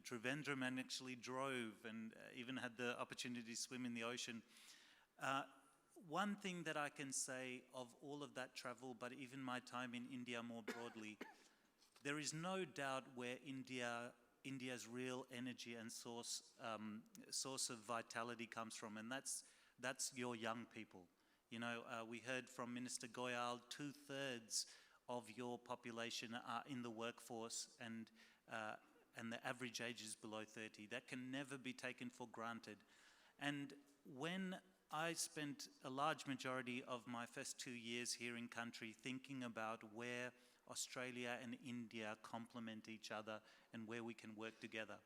Trivandrum and actually drove and even had the opportunity to swim in the ocean. One thing that I can say of all of that travel, but even my time in India more broadly, there is no doubt where India's real energy and source of vitality comes from, and that's your young people. You know, we heard from Minister Goyal, 2/3 of your population are in the workforce, and the average age is below 30. That can never be taken for granted. And when I spent a large majority of my first 2 years here in country thinking about where Australia and India complement each other and where we can work together.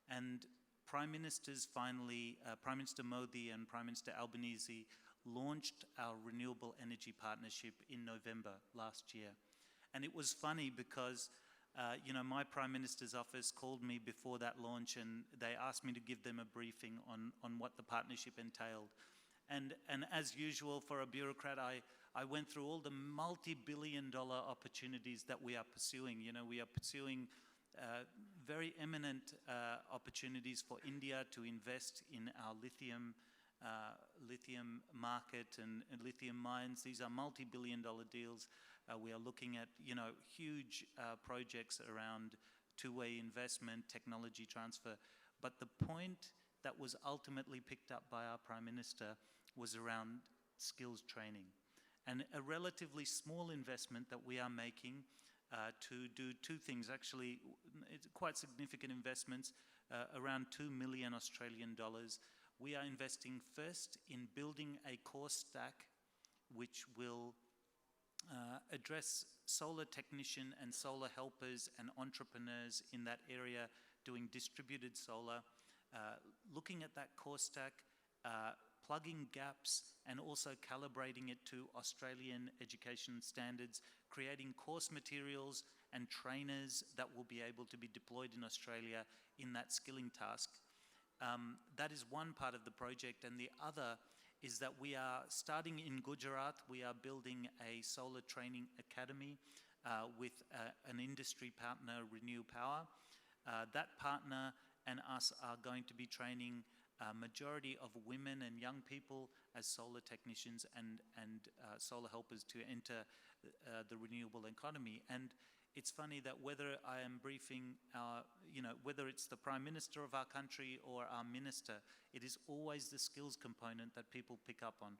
And Prime Ministers finally, Prime Minister Modi and Prime Minister Albanese launched our renewable energy partnership in November last year. And it was funny because you know, my Prime Minister's office called me before that launch, and they asked me to give them a briefing on what the partnership entailed. And as usual for a bureaucrat, I went through all the multi-billion-dollar opportunities that we are pursuing. You know, we are pursuing very eminent opportunities for India to invest in our lithium market and lithium mines. These are multi-billion-dollar deals. We are looking at, you know, huge projects around two-way investment, technology transfer. But the point that was ultimately picked up by our Prime Minister was around skills training. And a relatively small investment that we are making to do two things. Actually, it's quite significant investments, around 2 million Australian dollars. We are investing first in building a core stack which will address solar technician and solar helpers and entrepreneurs in that area doing distributed solar, looking at that core stack, plugging gaps and also calibrating it to Australian education standards, creating course materials and trainers that will be able to be deployed in Australia in that skilling task. That is one part of the project, and the other is that we are starting in Gujarat. We are building a solar training academy with an industry partner, Renew Power. That partner and us are going to be training a majority of women and young people as solar technicians and solar helpers to enter the renewable economy. And it's funny that whether I am briefing our, whether it's the Prime Minister of our country or our minister, it is always the skills component that people pick up on.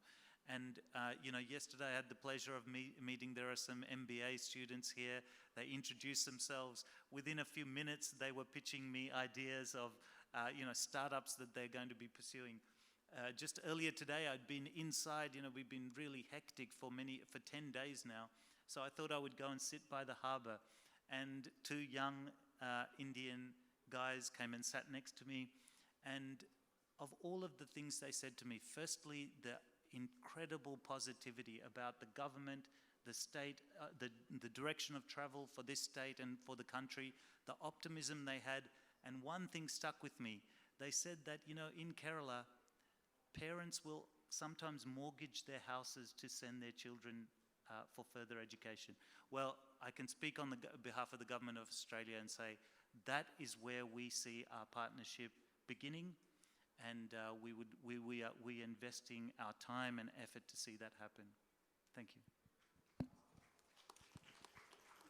And, yesterday I had the pleasure of meeting, there are some MBA students here. They introduced themselves. Within a few minutes, they were pitching me ideas of, startups that they're going to be pursuing. Just earlier today, I'd been inside, we've been really hectic for 10 days now. So I thought I would go and sit by the harbour, and two young Indian guys came and sat next to me. And of all of the things they said to me, firstly, the incredible positivity about the government, the state, the direction of travel for this state and for the country, the optimism they had. And one thing stuck with me. They said that, in Kerala, parents will sometimes mortgage their houses to send their children for further education. Well, I can speak on behalf of the Government of Australia and say that is where we see our partnership beginning, and we are investing our time and effort to see that happen. Thank you.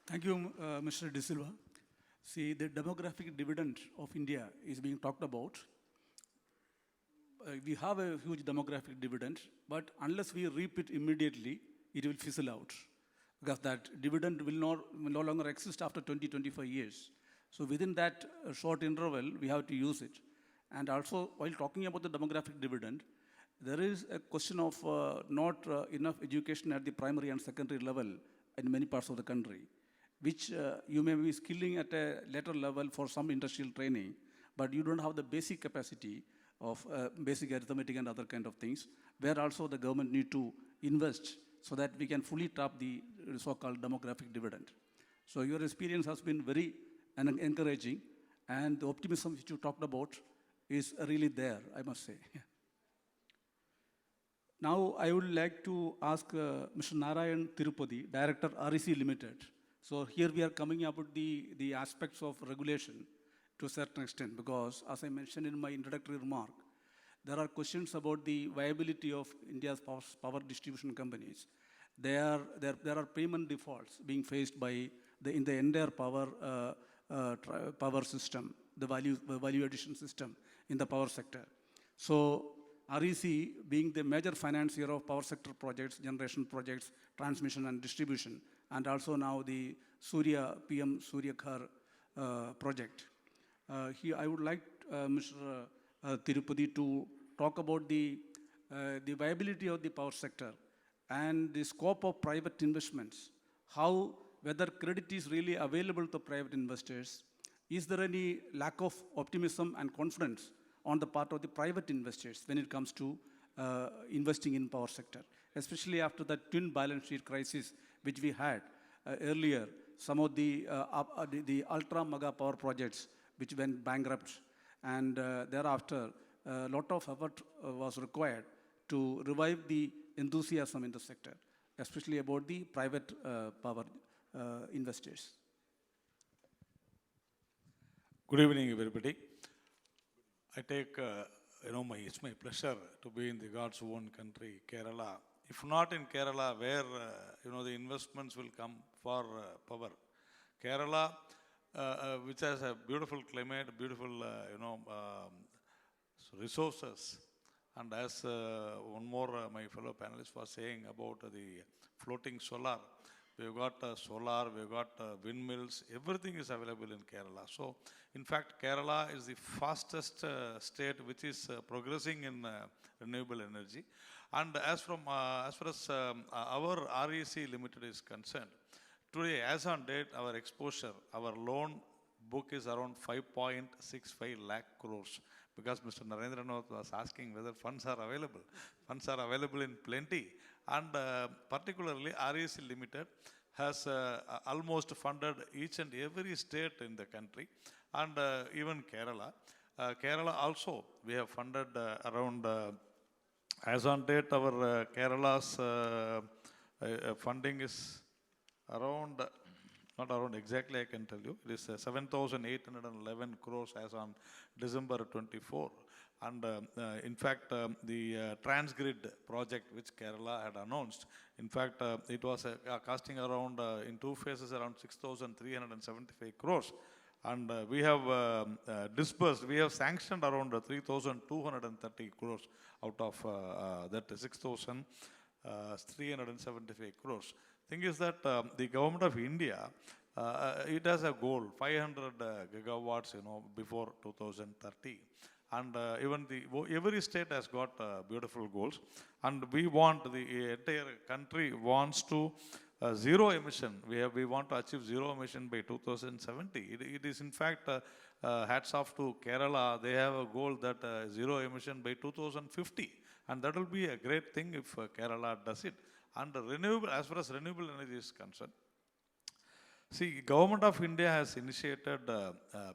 Thank you, Mr. De Silva. See, the demographic dividend of India is being talked about. We have a huge demographic dividend, but unless we reap it immediately, it will fizzle out, because that dividend will no longer exist after 20-25 years. So within that short interval, we have to use it. And also, while talking about the demographic dividend, there is a question of not enough education at the primary and secondary level in many parts of the country, which you may be skilling at a later level for some industrial training, but you don't have the basic capacity of basic arithmetic and other kind of things, where also the government need to invest so that we can fully tap the so-called demographic dividend. So your experience has been very encouraging, and the optimism which you talked about is really there, I must say. Now I would like to ask Mr. Narayan Tirupati, Director, REC Limited. So here we are coming up with the aspects of regulation to a certain extent, because as I mentioned in my introductory remark, there are questions about the viability of India's power distribution companies. There are payment defaults being faced in the entire power system, the value addition system in the power sector. So REC, being the major financier of power sector projects, generation projects, transmission and distribution, and also now the PM Surya Ghar project. Here I would like Mr. Tirupati to talk about the viability of the power sector and the scope of private investments, whether credit is really available to private investors. Is there any lack of optimism and confidence on the part of the private investors when it comes to investing in power sector, especially after the twin balance sheet crisis which we had earlier? Some of the ultra mega power projects which went bankrupt, and thereafter a lot of effort was required to revive the enthusiasm in the sector, especially about the private power investors. Good evening, everybody. I take, it's my pleasure to be in the God's own country, Kerala. If not in Kerala, where, the investments will come for power. Kerala, which has a beautiful climate, beautiful, resources. And as one more, my fellow panelist was saying about the floating solar, we've got solar, we've got windmills, everything is available in Kerala. So, in fact, Kerala is the fastest state which is progressing in renewable energy. And as far as our REC Limited is concerned, today, as on date, our exposure, our loan book is around 5.65 lakh crores. Because Mr. Narendranath was asking whether funds are available. Funds are available in plenty. And particularly, REC Limited has almost funded each and every state in the country, and even Kerala. Kerala also, we have funded around, as on date, our Kerala's funding is around, not around exactly I can tell you, it is 7,811 crores as on December 24. And in fact, the Transgrid project which Kerala had announced, in fact, it was costing around, in two phases, around 6,375 crores. And we have disbursed, we have sanctioned around 3,230 crores out of that 6,375 crores. Thing is that the government of India, it has a goal, 500 gigawatts, before 2030. And even every state has got beautiful goals. And we want, the entire country wants to zero emission. We want to achieve zero emission by 2070. It is in fact, hats off to Kerala. They have a goal that zero emission by 2050. And that will be a great thing if Kerala does it. And renewable, as far as renewable energy is concerned, see, Government of India has initiated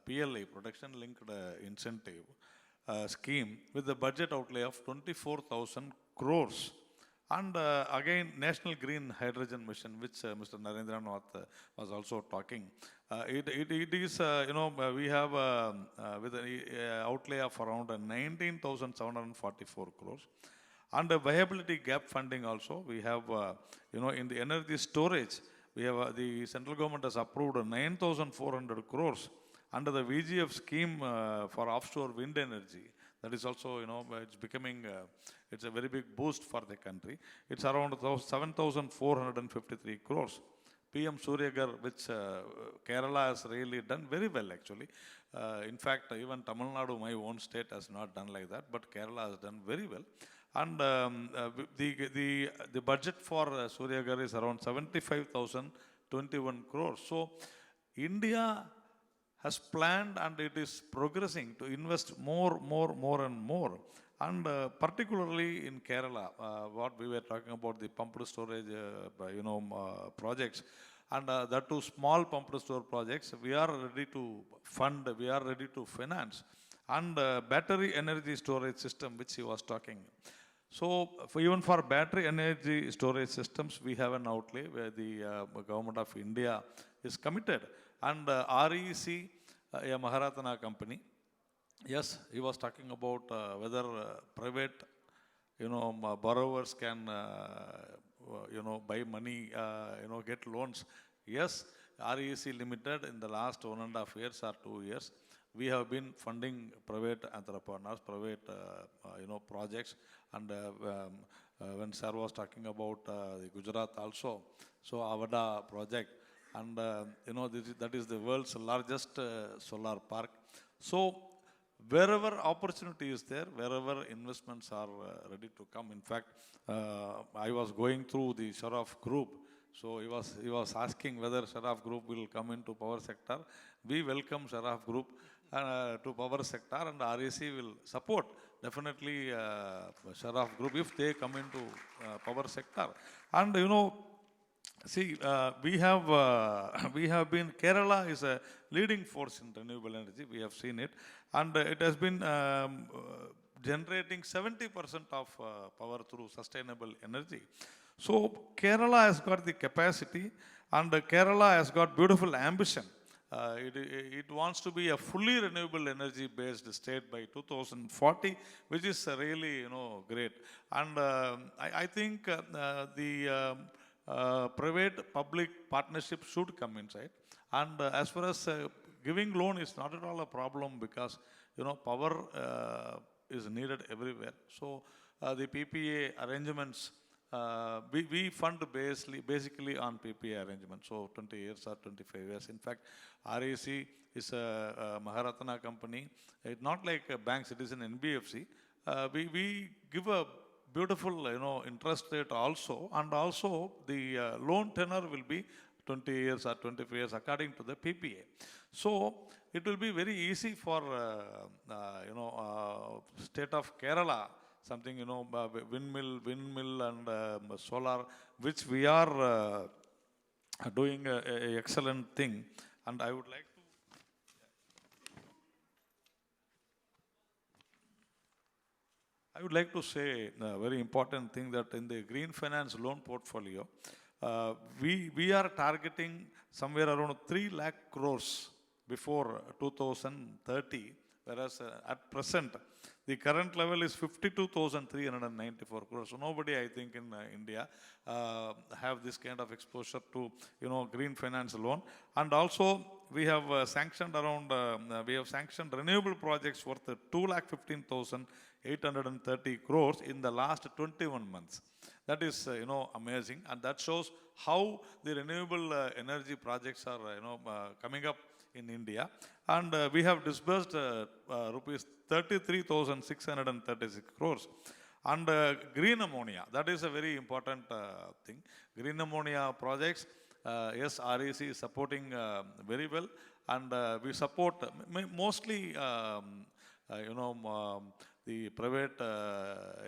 PLI, Production Linked Incentive scheme, with the budget outlay of 24,000 crores. And again, National Green Hydrogen Mission, which Mr. Narendranath was also talking. It is, we have with an outlay of around 19,744 crores. Under viability gap funding also, we have, in the energy storage, we have, the central government has approved 9,400 crores under the VGF scheme for offshore wind energy. That is also, it's becoming, it's a very big boost for the country. It's around 7,453 crores. PM Suryagar, which Kerala has really done very well actually. In fact, even Tamil Nadu, my own state, has not done like that, but Kerala has done very well. And the budget for Suryagar is around 75,021 crores. So India has planned, and it is progressing to invest more and more. And particularly in Kerala, what we were talking about, the pumped storage, projects, and that too small pumped storage projects, we are ready to fund, we are ready to finance. And battery energy storage system, which he was talking. So even for battery energy storage systems, we have an outlay where the Government of India is committed. And REC, a Maharatna company, yes, he was talking about whether private, borrowers can, buy money, get loans. Yes, REC Limited in the last 1.5 years or 2 years, we have been funding private entrepreneurs, private, projects. And when Sir was talking about the Gujarat also, so Avada project, and that is the world's largest solar park. So wherever opportunity is there, wherever investments are ready to come. In fact, I was going through the Sharaf Group. So he was asking whether Sharaf Group will come into power sector. We welcome Sharaf Group to power sector, and REC will support definitely Sharaf Group if they come into power sector. And see, we have been, Kerala is a leading force in renewable energy. We have seen it, and it has been generating 70% of power through sustainable energy. So Kerala has got the capacity, and Kerala has got beautiful ambition. It wants to be a fully renewable energy based state by 2040, which is really, great. And I think the private public partnership should come inside. And as far as giving loan is not at all a problem, because power is needed everywhere. So the PPA arrangements we fund basically on PPA arrangement, so 20 years or 25 years. In fact, REC is a Maharatna company. It's not like banks, it is an NBFC. We give a beautiful, interest rate also, and also the loan tenor will be 20 years or 25 years according to the PPA. So it will be very easy for, state of Kerala, something, windmill and solar, which we are doing a excellent thing. And I would like to say a very important thing, that in the green finance loan portfolio, we are targeting somewhere around 3 lakh crores before 2030, whereas at present, the current level is 52,394 crores. So nobody, I think, in India have this kind of exposure to, green finance loan. And also, we have sanctioned renewable projects worth 2,15,830 crores in the last 21 months. That is, amazing, and that shows how the renewable energy projects are, coming up in India. And we have disbursed rupees 33,636 crores. And green ammonia, that is a very important thing. Green ammonia projects, yes, REC is supporting very well, and we support mostly, the private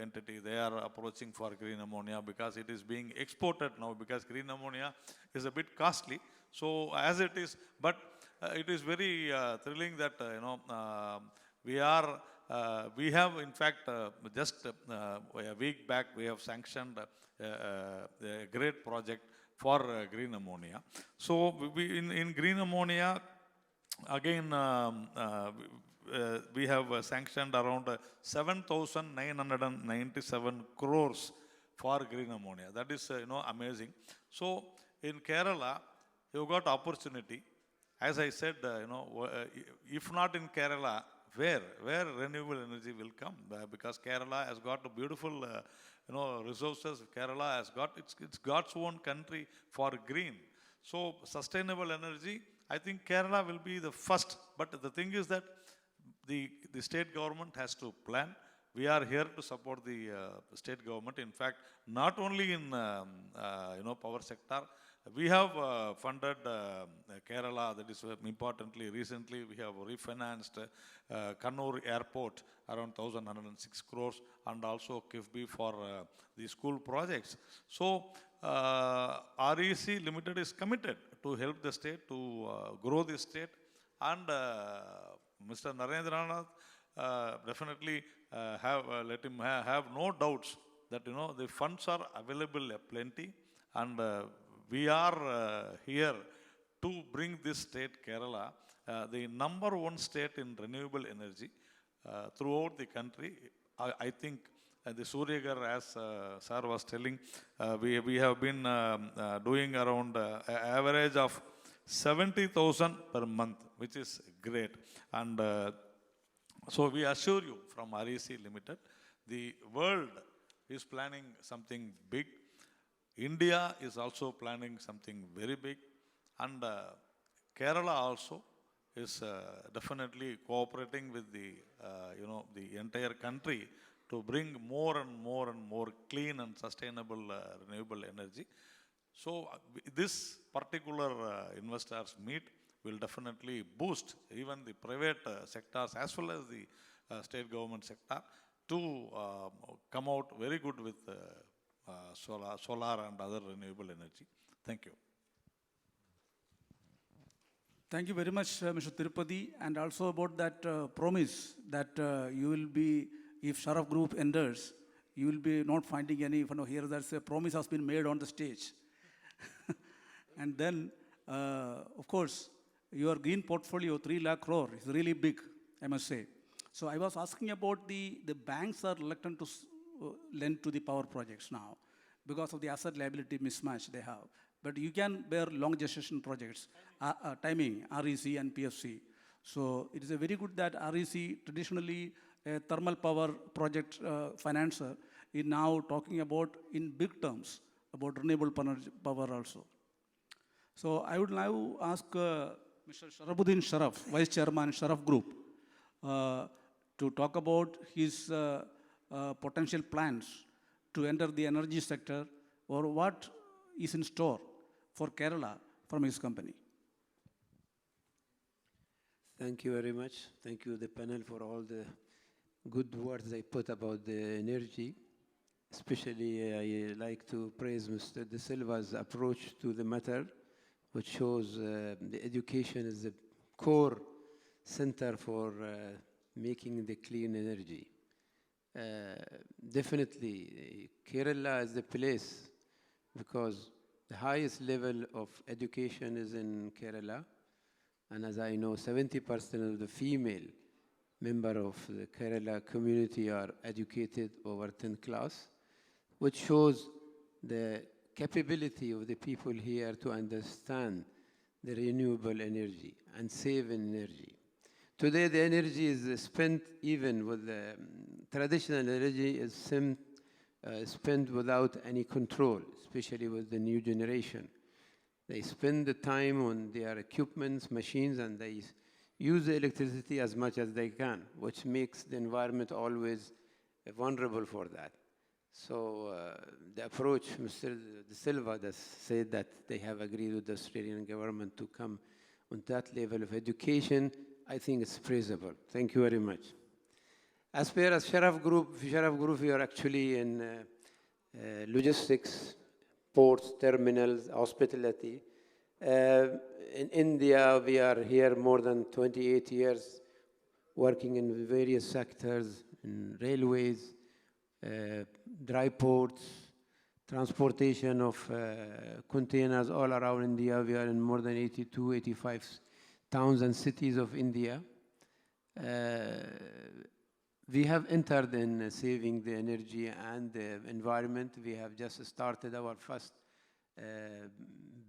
entity. They are approaching for green ammonia because it is being exported now, because green ammonia is a bit costly. So as it is, but it is very thrilling that, we have in fact just a week back we have sanctioned a great project for green ammonia. So in green ammonia, again, we have sanctioned around 7,997 crores for green ammonia. That is, amazing. So in Kerala, you got opportunity. As I said, if not in Kerala, where renewable energy will come? Because Kerala has got a beautiful, resources. Kerala has got, it's God's own country for green. So sustainable energy, I think Kerala will be the first. But the thing is that the state government has to plan. We are here to support the state government. In fact, not only in power sector, we have funded Kerala. That is importantly, recently we have refinanced Kannur Airport around 1,106 crores, and also KIFBI for the school projects. So REC Limited is committed to help the state to grow the state, and Mr. Narendranath definitely let him have no doubts that the funds are available plenty, and we are here to bring this state Kerala, the #1 state in renewable energy throughout the country. I think the Suryagar, as sir was telling, we have been doing around average of 70,000 per month, which is great. And so we assure you from REC Limited, the world is planning something big. India is also planning something very big. And Kerala also is definitely cooperating with the entire country to bring more and more and more clean and sustainable renewable energy. So this particular investors meet will definitely boost even the private sectors as well as the state government sector to come out very good with solar and other renewable energy. Thank you. Thank you very much, Mr. Tirupati, and also about that promise that you will be, if Sharaf Group enters, you will be not finding any, here there's a promise has been made on the stage. And then, of course, your green portfolio, 3 lakh crore, is really big, I must say. So I was asking about the banks are reluctant to lend to the power projects now because of the asset liability mismatch they have. But you can bear long gestation projects, timing, REC and PFC. So it is a very good that REC, traditionally a thermal power project financer, is now talking about in big terms about renewable power also. So I would now ask Mr. Sharafuddin Sharaf, Vice Chairman Sharaf Group, to talk about his potential plans to enter the energy sector or what is in store for Kerala from his company. Thank you very much. Thank you, the panel, for all the good words they put about the energy. Especially, I like to praise Mr. De Silva's approach to the matter, which shows the education is the core center for making the clean energy. Definitely, Kerala is the place because the highest level of education is in Kerala. And as I know, 70% of the female member of the Kerala community are educated over 10th class, which shows the capability of the people here to understand the renewable energy and save energy. Today, the energy is spent even with the traditional energy is spent without any control, especially with the new generation. They spend the time on their equipments, machines, and they use the electricity as much as they can, which makes the environment always vulnerable for that. So the approach, Mr. De Silva has said that they have agreed with the Australian government to come on that level of education, I think it's praisable. Thank you very much. As far as Sharaf Group, we are actually in logistics, ports, terminals, hospitality. In India, we are here more than 28 years, working in various sectors, in railways, dry ports, transportation of containers all around India. We are in more than 82, 85 towns and cities of India. We have entered in saving the energy and the environment. We have just started our first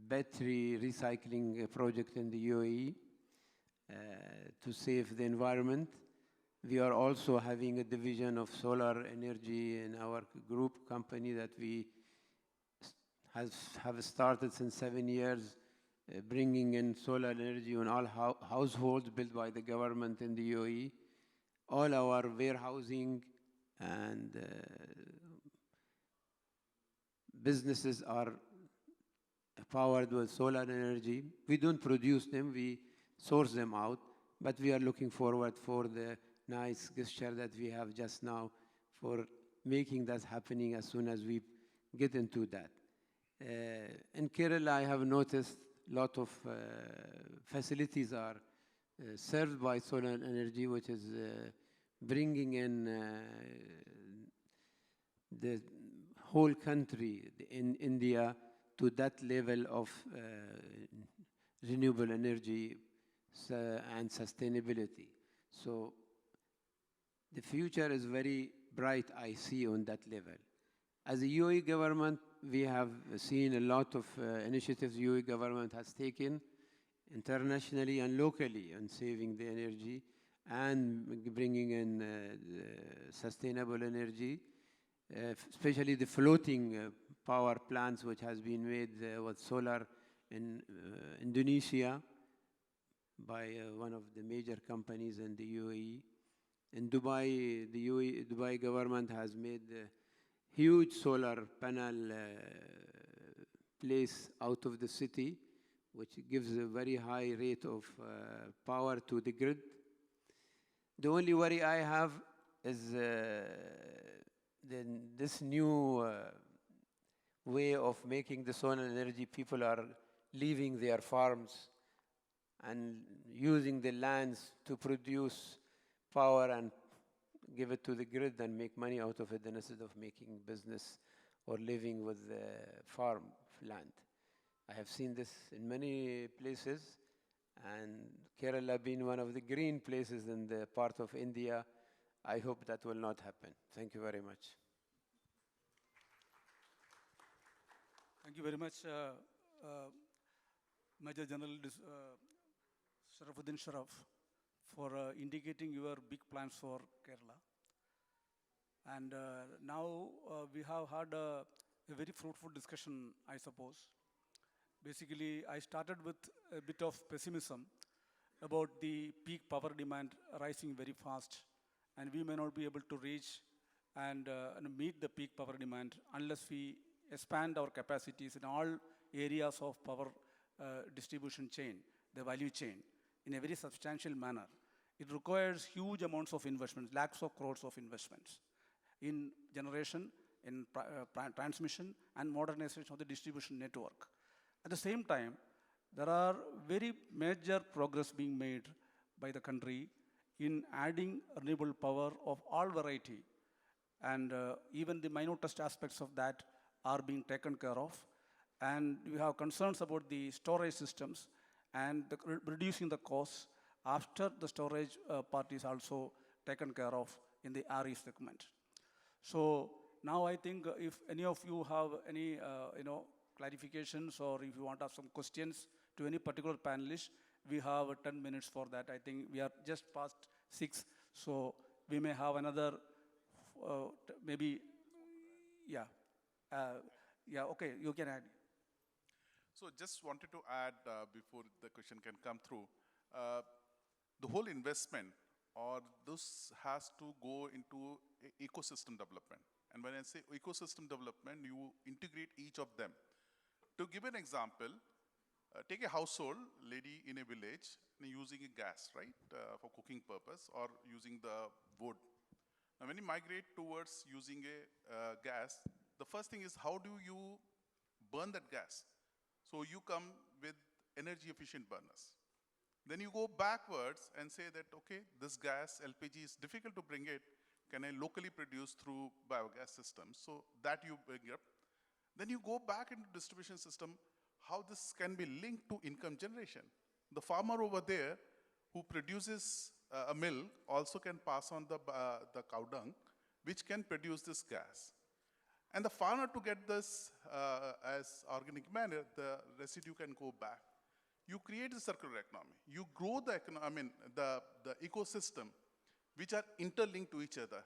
battery recycling project in the UAE to save the environment. We are also having a division of solar energy in our group company that we have started since 7 years, bringing in solar energy on all households built by the government in the UAE. All our warehousing and businesses are powered with solar energy. We don't produce them, we source them out, but we are looking forward for the nice gesture that we have just now for making that happening as soon as we get into that. In Kerala, I have noticed a lot of facilities are served by solar energy, which is bringing in the whole country in India to that level of renewable energy and sustainability. So the future is very bright, I see, on that level. As a UAE government, we have seen a lot of initiatives UAE government has taken internationally and locally on saving the energy and bringing in sustainable energy, especially the floating power plants which has been made with solar in Indonesia by one of the major companies in the UAE. In Dubai, the Dubai government has made a huge solar panel place out of the city, which gives a very high rate of power to the grid. The only worry I have is this new way of making the solar energy. People are leaving their farms and using the lands to produce power and give it to the grid and make money out of it instead of making business or living with the farm land. I have seen this in many places, and Kerala being one of the green places in the part of India, I hope that will not happen. Thank you very much. Thank you very much, Major General Sharafuddin Sharaf, for indicating your big plans for Kerala. And now we have had a very fruitful discussion, I suppose. Basically, I started with a bit of pessimism about the peak power demand rising very fast, and we may not be able to reach and meet the peak power demand unless we expand our capacities in all areas of power distribution chain, the value chain, in a very substantial manner. It requires huge amounts of investments, lakhs of crores of investments in generation, in transmission, and modernization of the distribution network. At the same time, there are very major progress being made by the country in adding renewable power of all variety, and even the minutest aspects of that are being taken care of. And we have concerns about the storage systems and reducing the costs after the storage part is also taken care of in the RE segment. So now I think if any of you have any clarifications, or if you want to ask some questions to any particular panelist, we have 10 minutes for that. I think we are just past 6, so we may have another maybe, yeah. Okay, you can add. So just wanted to add before the question can come through, the whole investment or this has to go into ecosystem development. And when I say ecosystem development, you integrate each of them. To give an example, take a household lady in a village using a gas, right, for cooking purpose, or using the wood. Now, when you migrate towards using a gas, the first thing is how do you burn that gas? So you come with energy efficient burners. Then you go backwards and say that, okay, this gas, LPG, is difficult to bring it. Can I locally produce through biogas systems? So that you bring up. Then you go back into distribution system, how this can be linked to income generation. The farmer over there who produces a milk also can pass on the cow dung, which can produce this gas. And the farmer, to get this as organic manner, the residue can go back. You create a circular economy. You grow the ecosystem, which are interlinked to each other.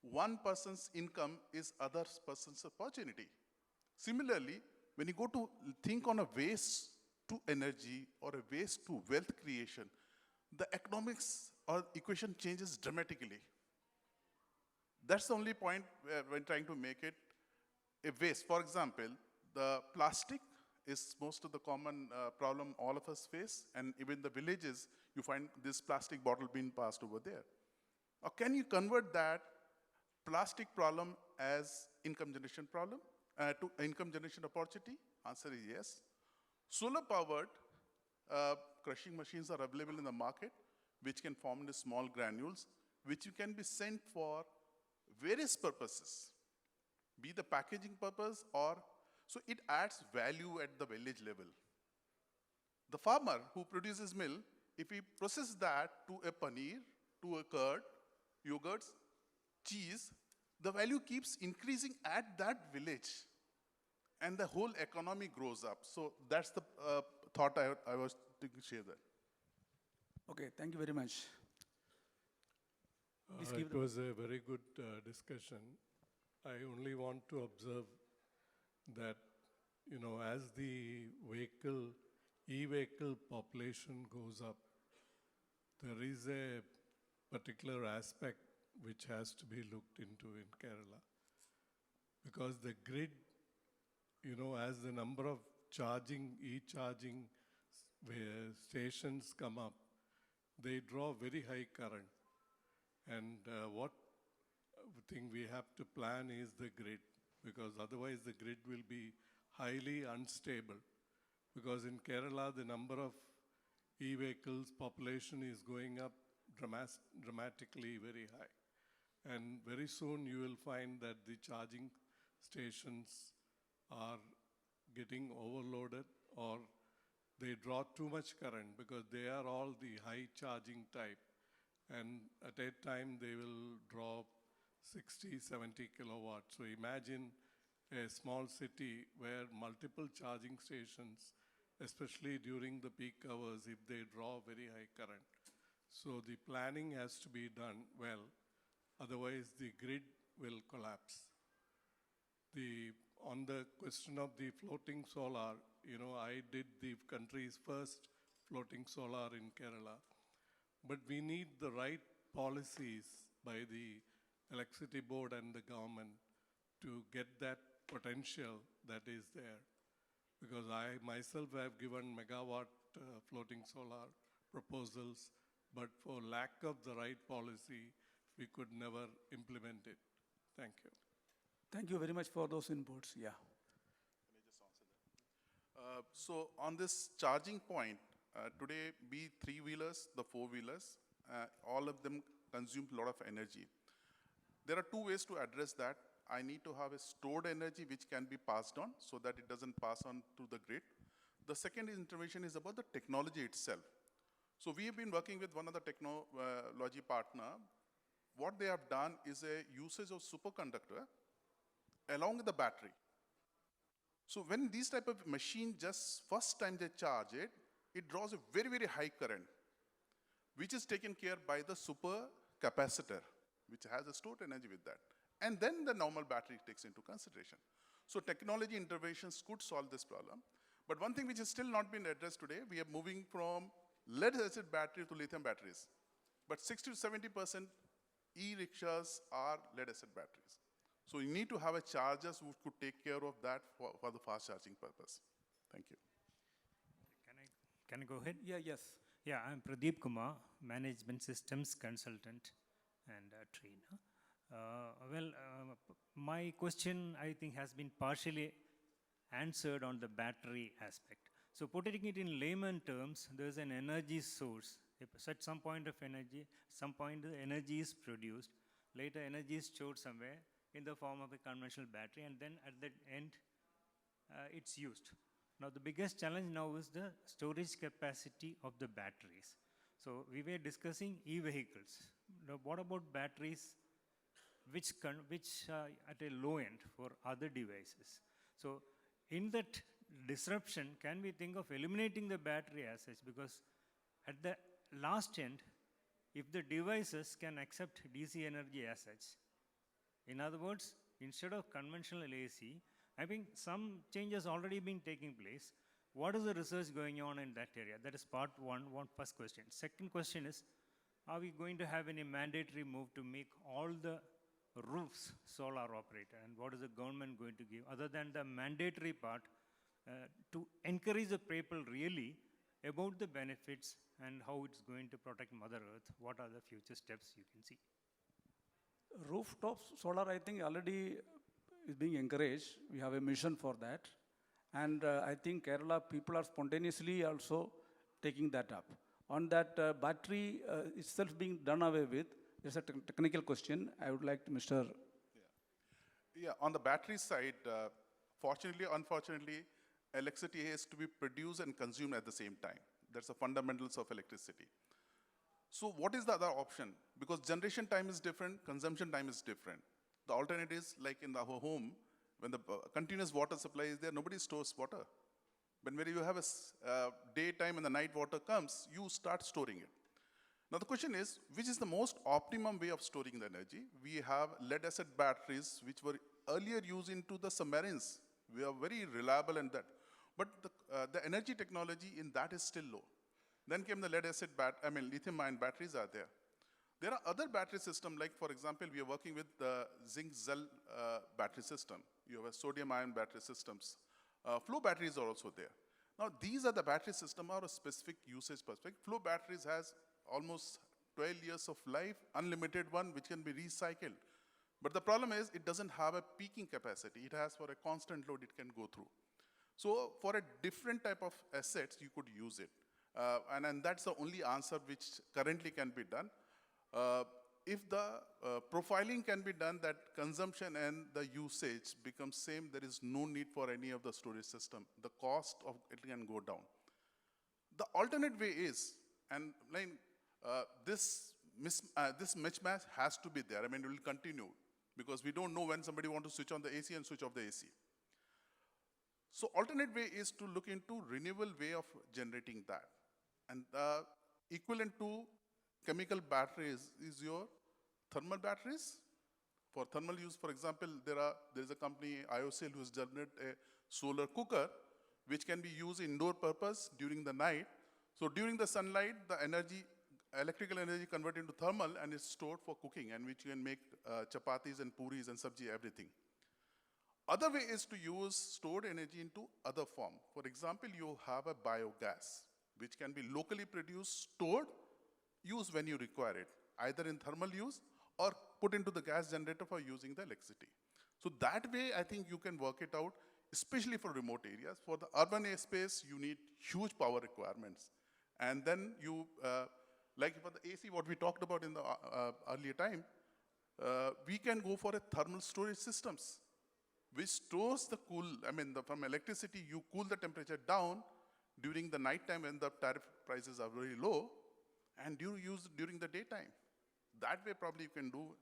One person's income is other person's opportunity. Similarly, when you go to think on a waste to energy or a waste to wealth creation, the economics or equation changes dramatically. That's the only point when trying to make it a waste. For example, the plastic is most of the common problem all of us face, and even the villages, you find this plastic bottle being passed over there. Or can you convert that plastic problem as income generation problem, to income generation opportunity? Answer is yes. Solar powered crushing machines are available in the market, which can form into small granules, which you can be sent for various purposes, be the packaging purpose or, so it adds value at the village level. The farmer who produces milk, if he processes that to a paneer, to a curd, yogurts, cheese, the value keeps increasing at that village, and the whole economy grows up. So that's the thought I was to share that. Okay, thank you very much. It was a very good discussion. I only want to observe that, as the e-vehicle population goes up, there is a particular aspect which has to be looked into in Kerala. Because the grid, as the number of e-charging stations come up, they draw very high current. And what thing we have to plan is the grid, because otherwise the grid will be highly unstable. Because in Kerala, the number of e-vehicles population is going up dramatically very high. And very soon you will find that the charging stations are getting overloaded, or they draw too much current because they are all the high charging type. And at a time they will draw 60, 70 kilowatts. So imagine a small city where multiple charging stations, especially during the peak hours, if they draw very high current. So the planning has to be done well. Otherwise the grid will collapse. On the question of the floating solar, I did the country's first floating solar in Kerala. But we need the right policies by the electricity board and the government to get that potential that is there. Because I myself have given megawatt floating solar proposals, but for lack of the right policy, we could never implement it. Thank you. Thank you very much for those inputs. Yeah. So on this charging point, today, be three-wheelers, the four-wheelers, all of them consume a lot of energy. There are two ways to address that. I need to have a stored energy which can be passed on so that it doesn't pass on to the grid. The second intervention is about the technology itself. So we have been working with one of the technology partner. What they have done is a usage of superconductor along with the battery. So when these type of machine just first time they charge it, it draws a very, very high current, which is taken care by the super capacitor, which has a stored energy with that. And then the normal battery takes into consideration. So technology interventions could solve this problem. But one thing which has still not been addressed today, we are moving from lead-acid battery to lithium batteries. But 60 to 70% e-rickshaws are lead-acid batteries. So you need to have a chargers who could take care of that for the fast charging purpose. Thank you. Can I go ahead? Yeah, yes. Yeah, I'm Pradeep Kumar, Management Systems Consultant and trainer. My question, I think, has been partially answered on the battery aspect. So putting it in layman terms, there's an energy source. If at some point of energy, some point the energy is produced, later energy is stored somewhere in the form of a conventional battery, and then at the end, it's used. Now, the biggest challenge now is the storage capacity of the batteries. So we were discussing e-vehicles. Now, what about batteries which are at a low end for other devices? So in that disruption, can we think of eliminating the battery as such? Because at the last end, if the devices can accept DC energy as such, in other words, instead of conventional AC, I think some changes already been taking place. What is the research going on in that area? That is part one, first question. Second question is, are we going to have any mandatory move to make all the roofs solar operated? And what is the government going to give, other than the mandatory part, to encourage the people really about the benefits and how it's going to protect Mother Earth? What are the future steps you can see? Rooftop solar, I think, already is being encouraged. We have a mission for that. And I think Kerala people are spontaneously also taking that up. On that battery itself being done away with, there's a technical question. I would like to Mr. Yeah, on the battery side, fortunately, unfortunately, electricity has to be produced and consumed at the same time. That's the fundamentals of electricity. So what is the other option? Because generation time is different, consumption time is different. The alternate is like in our home, when the continuous water supply is there, nobody stores water. But when you have a daytime and the night water comes, you start storing it. Now the question is, which is the most optimum way of storing the energy? We have lead-acid batteries, which were earlier used into the submarines. We are very reliable in that. But the energy technology in that is still low. Then came the lead-acid lithium-ion batteries are there. There are other battery systems, like for example, we are working with the zinc-zel battery system. You have a sodium-ion battery systems. Flow batteries are also there. Now these are the battery system or a specific usage perspective. Flow batteries has almost 12 years of life, unlimited one, which can be recycled. But the problem is it doesn't have a peaking capacity. It has for a constant load it can go through. So for a different type of assets, you could use it. And that's the only answer which currently can be done. If the profiling can be done that consumption and the usage becomes same, there is no need for any of the storage system. The cost of it can go down. The alternate way is, and like, this mismatch has to be there. I mean, it will continue because we don't know when somebody wants to switch on the AC and switch off the AC. So alternate way is to look into renewable way of generating that. And equivalent to chemical batteries is your thermal batteries For thermal use, for example, there is a company, IOCL, who's generated a solar cooker, which can be used indoor purpose during the night. So during the sunlight, the electrical energy converted into thermal and is stored for cooking, and which you can make chapatis and puris and sabji, everything. Other way is to use stored energy into other form. For example, you have a biogas, which can be locally produced, stored, used when you require it, either in thermal use or put into the gas generator for using the electricity. So that way, I think you can work it out, especially for remote areas. For the urban space, you need huge power requirements. And then you, like for the AC, what we talked about in the earlier time, we can go for a thermal storage systems, which stores the from electricity, you cool the temperature down during the nighttime when the tariff prices are very low, and you use during the daytime. That way, probably you can do.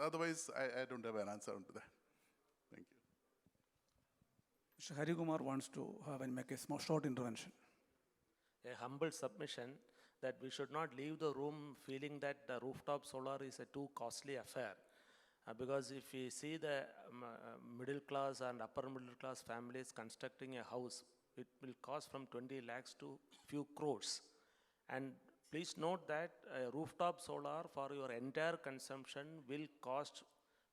Otherwise, I don't have an answer to that. Thank you. Mr. Hari Kumar wants to make a small short intervention. A humble submission that we should not leave the room feeling that the rooftop solar is a too costly affair. Because if we see the middle class and upper middle class families constructing a house, it will cost from 20 lakhs to few crores. And please note that rooftop solar for your entire consumption will cost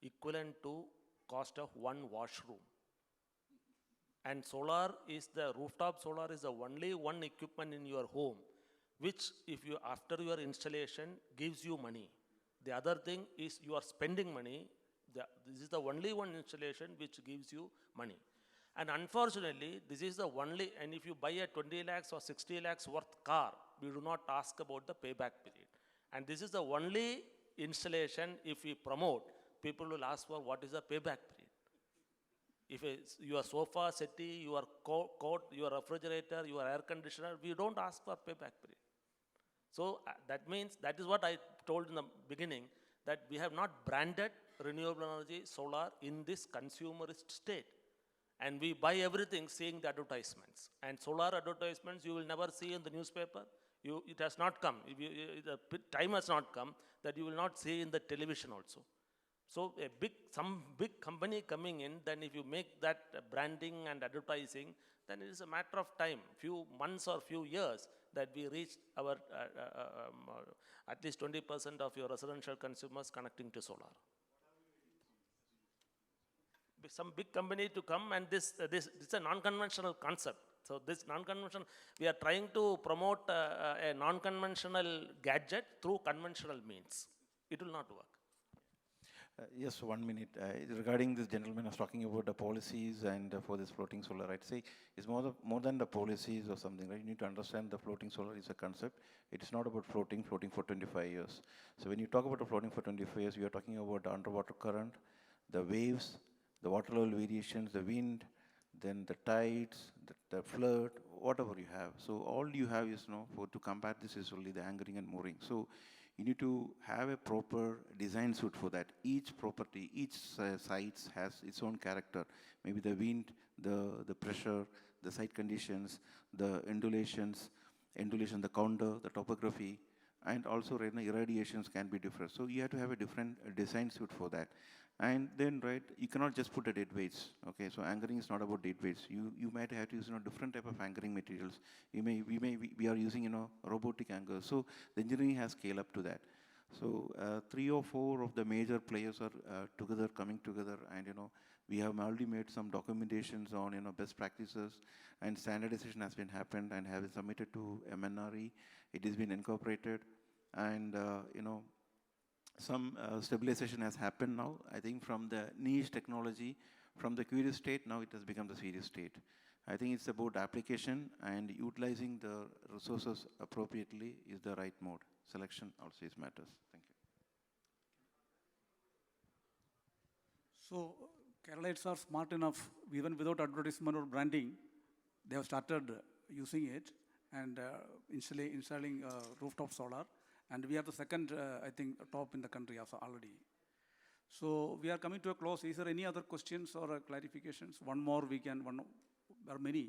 equivalent to cost of one washroom. And rooftop solar is the only one equipment in your home, which if you, after your installation, gives you money. The other thing is you are spending money. This is the only one installation which gives you money. And unfortunately, this is the only, and if you buy a 20 lakhs or 60 lakhs worth car, we do not ask about the payback period. And this is the only installation, if we promote, people will ask for what is the payback period. If your sofa, settee, your coat, your refrigerator, your air conditioner, we don't ask for payback period. So that means, that is what I told in the beginning, that we have not branded renewable energy solar in this consumerist state. And we buy everything seeing the advertisements. And solar advertisements you will never see in the newspaper. It has not come. The time has not come that you will not see in the television also. So some big company coming in, then if you make that branding and advertising, then it is a matter of time, few months or few years, that we reach our at least 20% of your residential consumers connecting to solar. Some big company to come, and this is a non-conventional concept. So this non-conventional, we are trying to promote a non-conventional gadget through conventional means. It will not work. Yes, 1 minute. Regarding this gentleman was talking about the policies and for this floating solar, I'd say it's more than the policies or something, right? You need to understand the floating solar is a concept. It is not about floating for 25 years. So when you talk about the floating for 25 years, we are talking about the underwater current, the waves, the water level variations, the wind, then the tides, the flood, whatever you have. So all you have is, to combat this is only the anchoring and mooring. So you need to have a proper design suit for that. Each property, each site has its own character. Maybe the wind, the pressure, the site conditions, the undulation, the counter, the topography, and also irradiations can be different. So you have to have a different design suit for that. And then, you cannot just put a dead weights. Okay, so anchoring is not about dead weights. You might have to use different type of anchoring materials. We are using robotic anchors. So the engineering has scaled up to that. So 3 or 4 of the major players are coming together, and we have already made some documentations on best practices, and standardization has been happened and have been submitted to MNRE. It has been incorporated, and some stabilization has happened now. I think from the niche technology, from the curious state, now it has become the serious state. I think it's about application, and utilizing the resources appropriately is the right mode. Selection also is matters. Thank you. So Keralites are smart enough, even without advertisement or branding, they have started using it and installing rooftop solar. And we are the second, I think, top in the country also already. So we are coming to a close. Is there any other questions or clarifications? One more we can, there are many.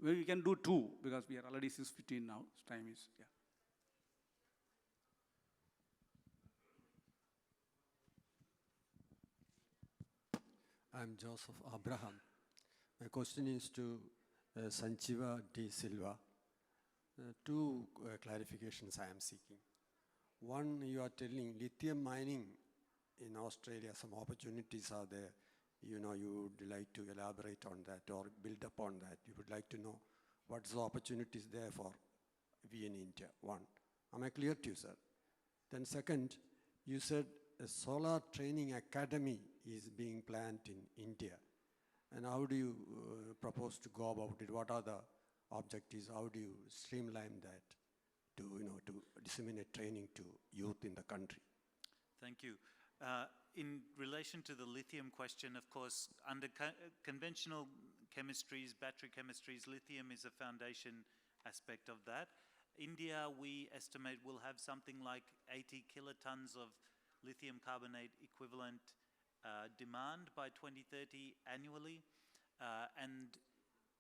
We can do 2 because we are already 6:15 now. Time is, yeah. I'm Joseph Abraham. My question is to Sanchiva D. Silva. Two clarifications I am seeking. One, you are telling lithium mining in Australia, some opportunities are there. You know, you would like to elaborate on that or build upon that. You would like to know what's the opportunities there for we in India. One, am I clear to you, sir? Then second, you said a solar training academy is being planned in India. And how do you propose to go about it? What are the objectives? How do you streamline that to, to disseminate training to youth in the country? Thank you. In relation to the lithium question, of course, under conventional chemistries, battery chemistries, lithium is a foundation aspect of that. India, we estimate, will have something like 80 kilotons of lithium carbonate equivalent demand by 2030 annually. And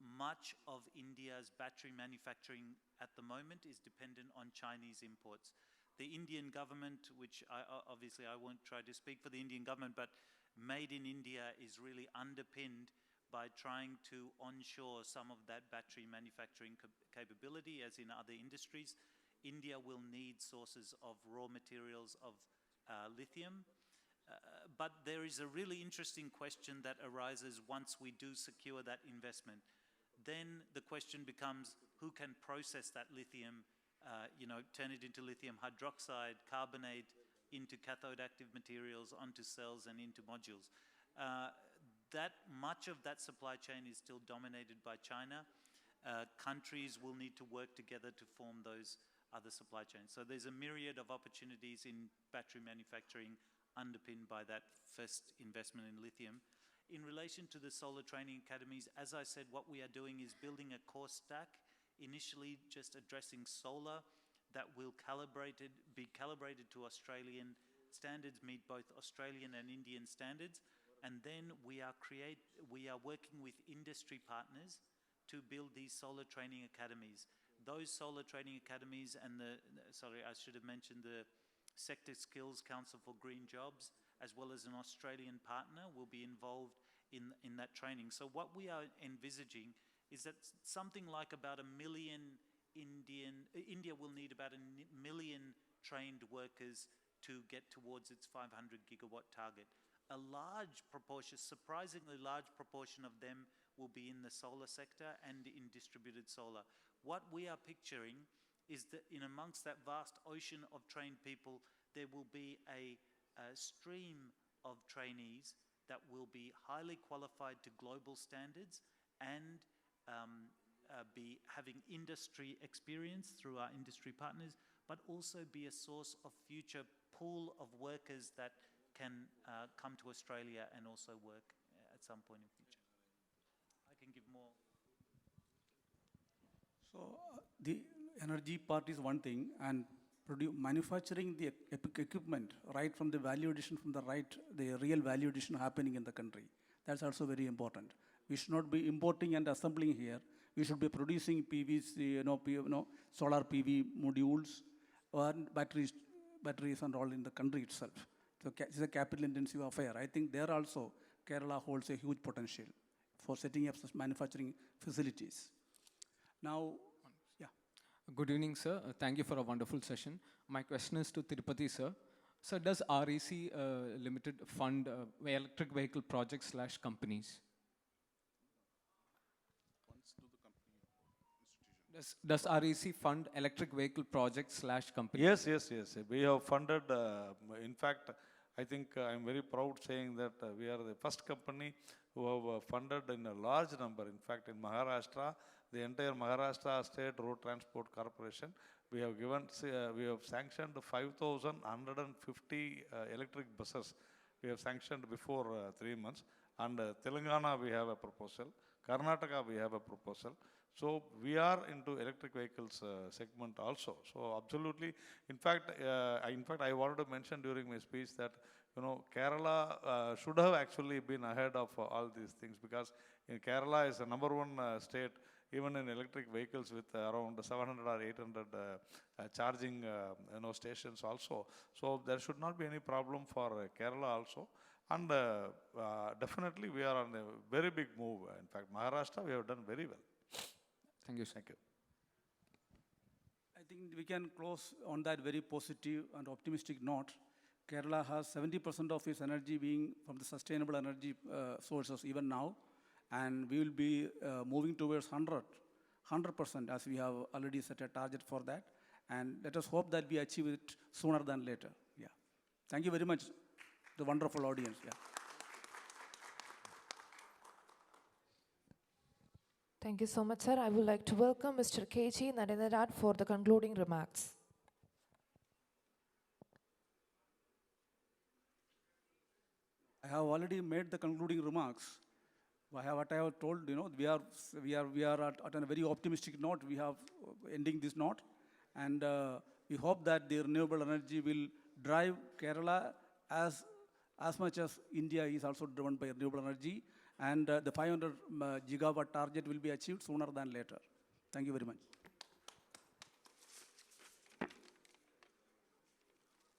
much of India's battery manufacturing at the moment is dependent on Chinese imports. The Indian government, which obviously I won't try to speak for the Indian government, but Made in India is really underpinned by trying to onshore some of that battery manufacturing capability, as in other industries. India will need sources of raw materials of lithium. But there is a really interesting question that arises once we do secure that investment. Then the question becomes, who can process that lithium, turn it into lithium hydroxide, carbonate, into cathode active materials, onto cells and into modules. That much of that supply chain is still dominated by China. Countries will need to work together to form those other supply chains. So there's a myriad of opportunities in battery manufacturing underpinned by that first investment in lithium. In relation to the solar training academies, as I said, what we are doing is building a course stack, initially just addressing solar, that will be calibrated to Australian standards, meet both Australian and Indian standards. And then we are working with industry partners to build these solar training academies. Those solar training academies and I should have mentioned the Sector Skills Council for Green Jobs, as well as an Australian partner, will be involved in that training. So what we are envisaging is that something like about 1 million India will need about 1 million trained workers to get towards its 500 gigawatt target. A large proportion, surprisingly large proportion of them will be in the solar sector and in distributed solar. What we are picturing is that in amongst that vast ocean of trained people, there will be a stream of trainees that will be highly qualified to global standards and be having industry experience through our industry partners, but also be a source of future pool of workers that can come to Australia and also work at some point in future. I can give more. So the energy part is one thing, and manufacturing the equipment right from the value addition, the real value addition happening in the country. That's also very important. We should not be importing and assembling here. We should be producing PVC, solar PV modules or batteries and all in the country itself. So it's a capital-intensive affair. I think there also Kerala holds a huge potential for setting up such manufacturing facilities. Now, yeah. Good evening, sir. Thank you for a wonderful session. My question is to Tirupati, sir. Sir, does REC Limited fund electric vehicle projects / companies? Does REC fund electric vehicle projects / companies? Yes. We have funded, in fact, I think I'm very proud saying that we are the first company who have funded in a large number. In fact, in Maharashtra, the entire Maharashtra State Road Transport Corporation, we have sanctioned 5,150 electric buses. We have sanctioned before 3 months. And Telangana, we have a proposal. Karnataka, we have a proposal. So we are into electric vehicles segment also. So absolutely, in fact, I wanted to mention during my speech that Kerala should have actually been ahead of all these things, because in Kerala is the #1 state even in electric vehicles with around 700 or 800 charging stations also. So there should not be any problem for Kerala also. And definitely we are on a very big move. In fact, Maharashtra, we have done very well. Thank you, sir. Thank you. I think we can close on that very positive and optimistic note. Kerala has 70% of its energy being from the sustainable energy sources even now, and we will be moving towards 100% as we have already set a target for that. And let us hope that we achieve it sooner than later. Yeah. Thank you very much, the wonderful audience. Yeah. Thank you so much, sir. I would like to welcome Mr. KG Narendranath for the concluding remarks. I have already made the concluding remarks. What I have told, we are at a very optimistic note. We have ending this note, and we hope that the renewable energy will drive Kerala as much as India is also driven by renewable energy, and the 500 gigawatt target will be achieved sooner than later. Thank you very much.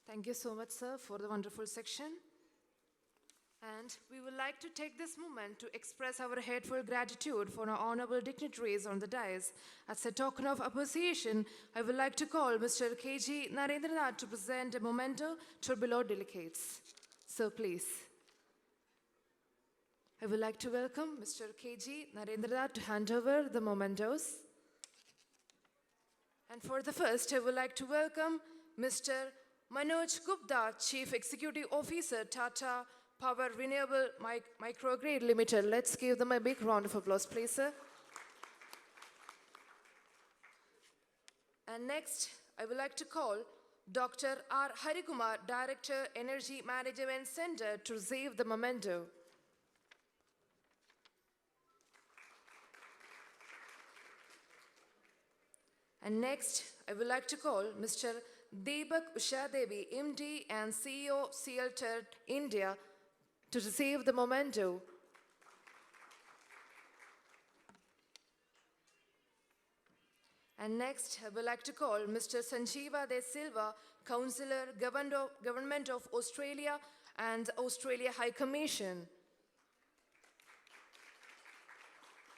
Thank you so much, sir, for the wonderful section. And we would like to take this moment to express our heartfelt gratitude for our honorable dignitaries on the dais. As a token of appreciation, I would like to call Mr. KG Narendranath to present a memento to below delegates. So please. I would like to welcome Mr. KG Narendranath to hand over the mementos. And for the first, I would like to welcome Mr. Manoj Gupta, Chief Executive Officer, Tata Power Renewable Microgrid Limited. Let's give them a big round of applause, please, sir. And next, I would like to call Dr. R. Harikumar, Director, Energy Management Center, to receive the memento. And next, I would like to call Mr. Deepak Ushadevi, MD and CEO, CLTED India, to receive the memento. And next, I would like to call Mr. Sanjeeva De Silva, Councillor, Government of Australia and Australia High Commission.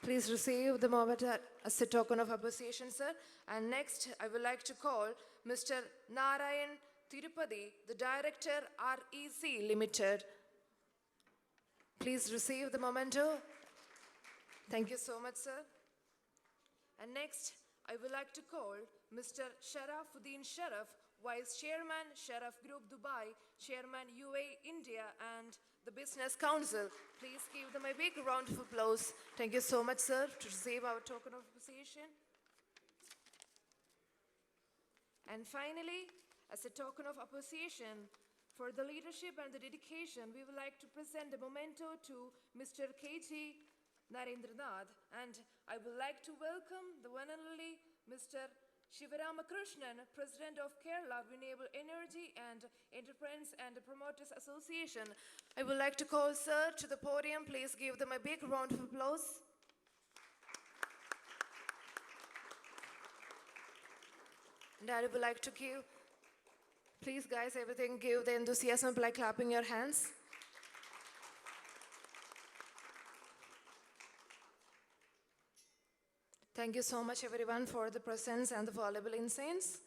Please receive the memento as a token of appreciation, sir. And next, I would like to call Mr. Narayan Tirupati, the Director, REC Limited. Please receive the memento. Thank you so much, sir. And next, I would like to call Mr. Sharafuddin Sharaf, Vice Chairman, Sharaf Group Dubai, Chairman UAE India, and the Business Council. Please give them a big round of applause. Thank you so much, sir, to receive our token of appreciation. And finally, as a token of appreciation for the leadership and the dedication, we would like to present a memento to Mr. KG Narendranath, and I would like to welcome the one and only Mr. Shivaramakrishnan, President of Kerala Renewable Energy and Enterprise and Promoters Association. I would like to call sir to the podium. Please give them a big round of applause. And I would like to give, please guys, everything give the enthusiasm by clapping your hands. Thank you so much everyone for the presence and the valuable insights.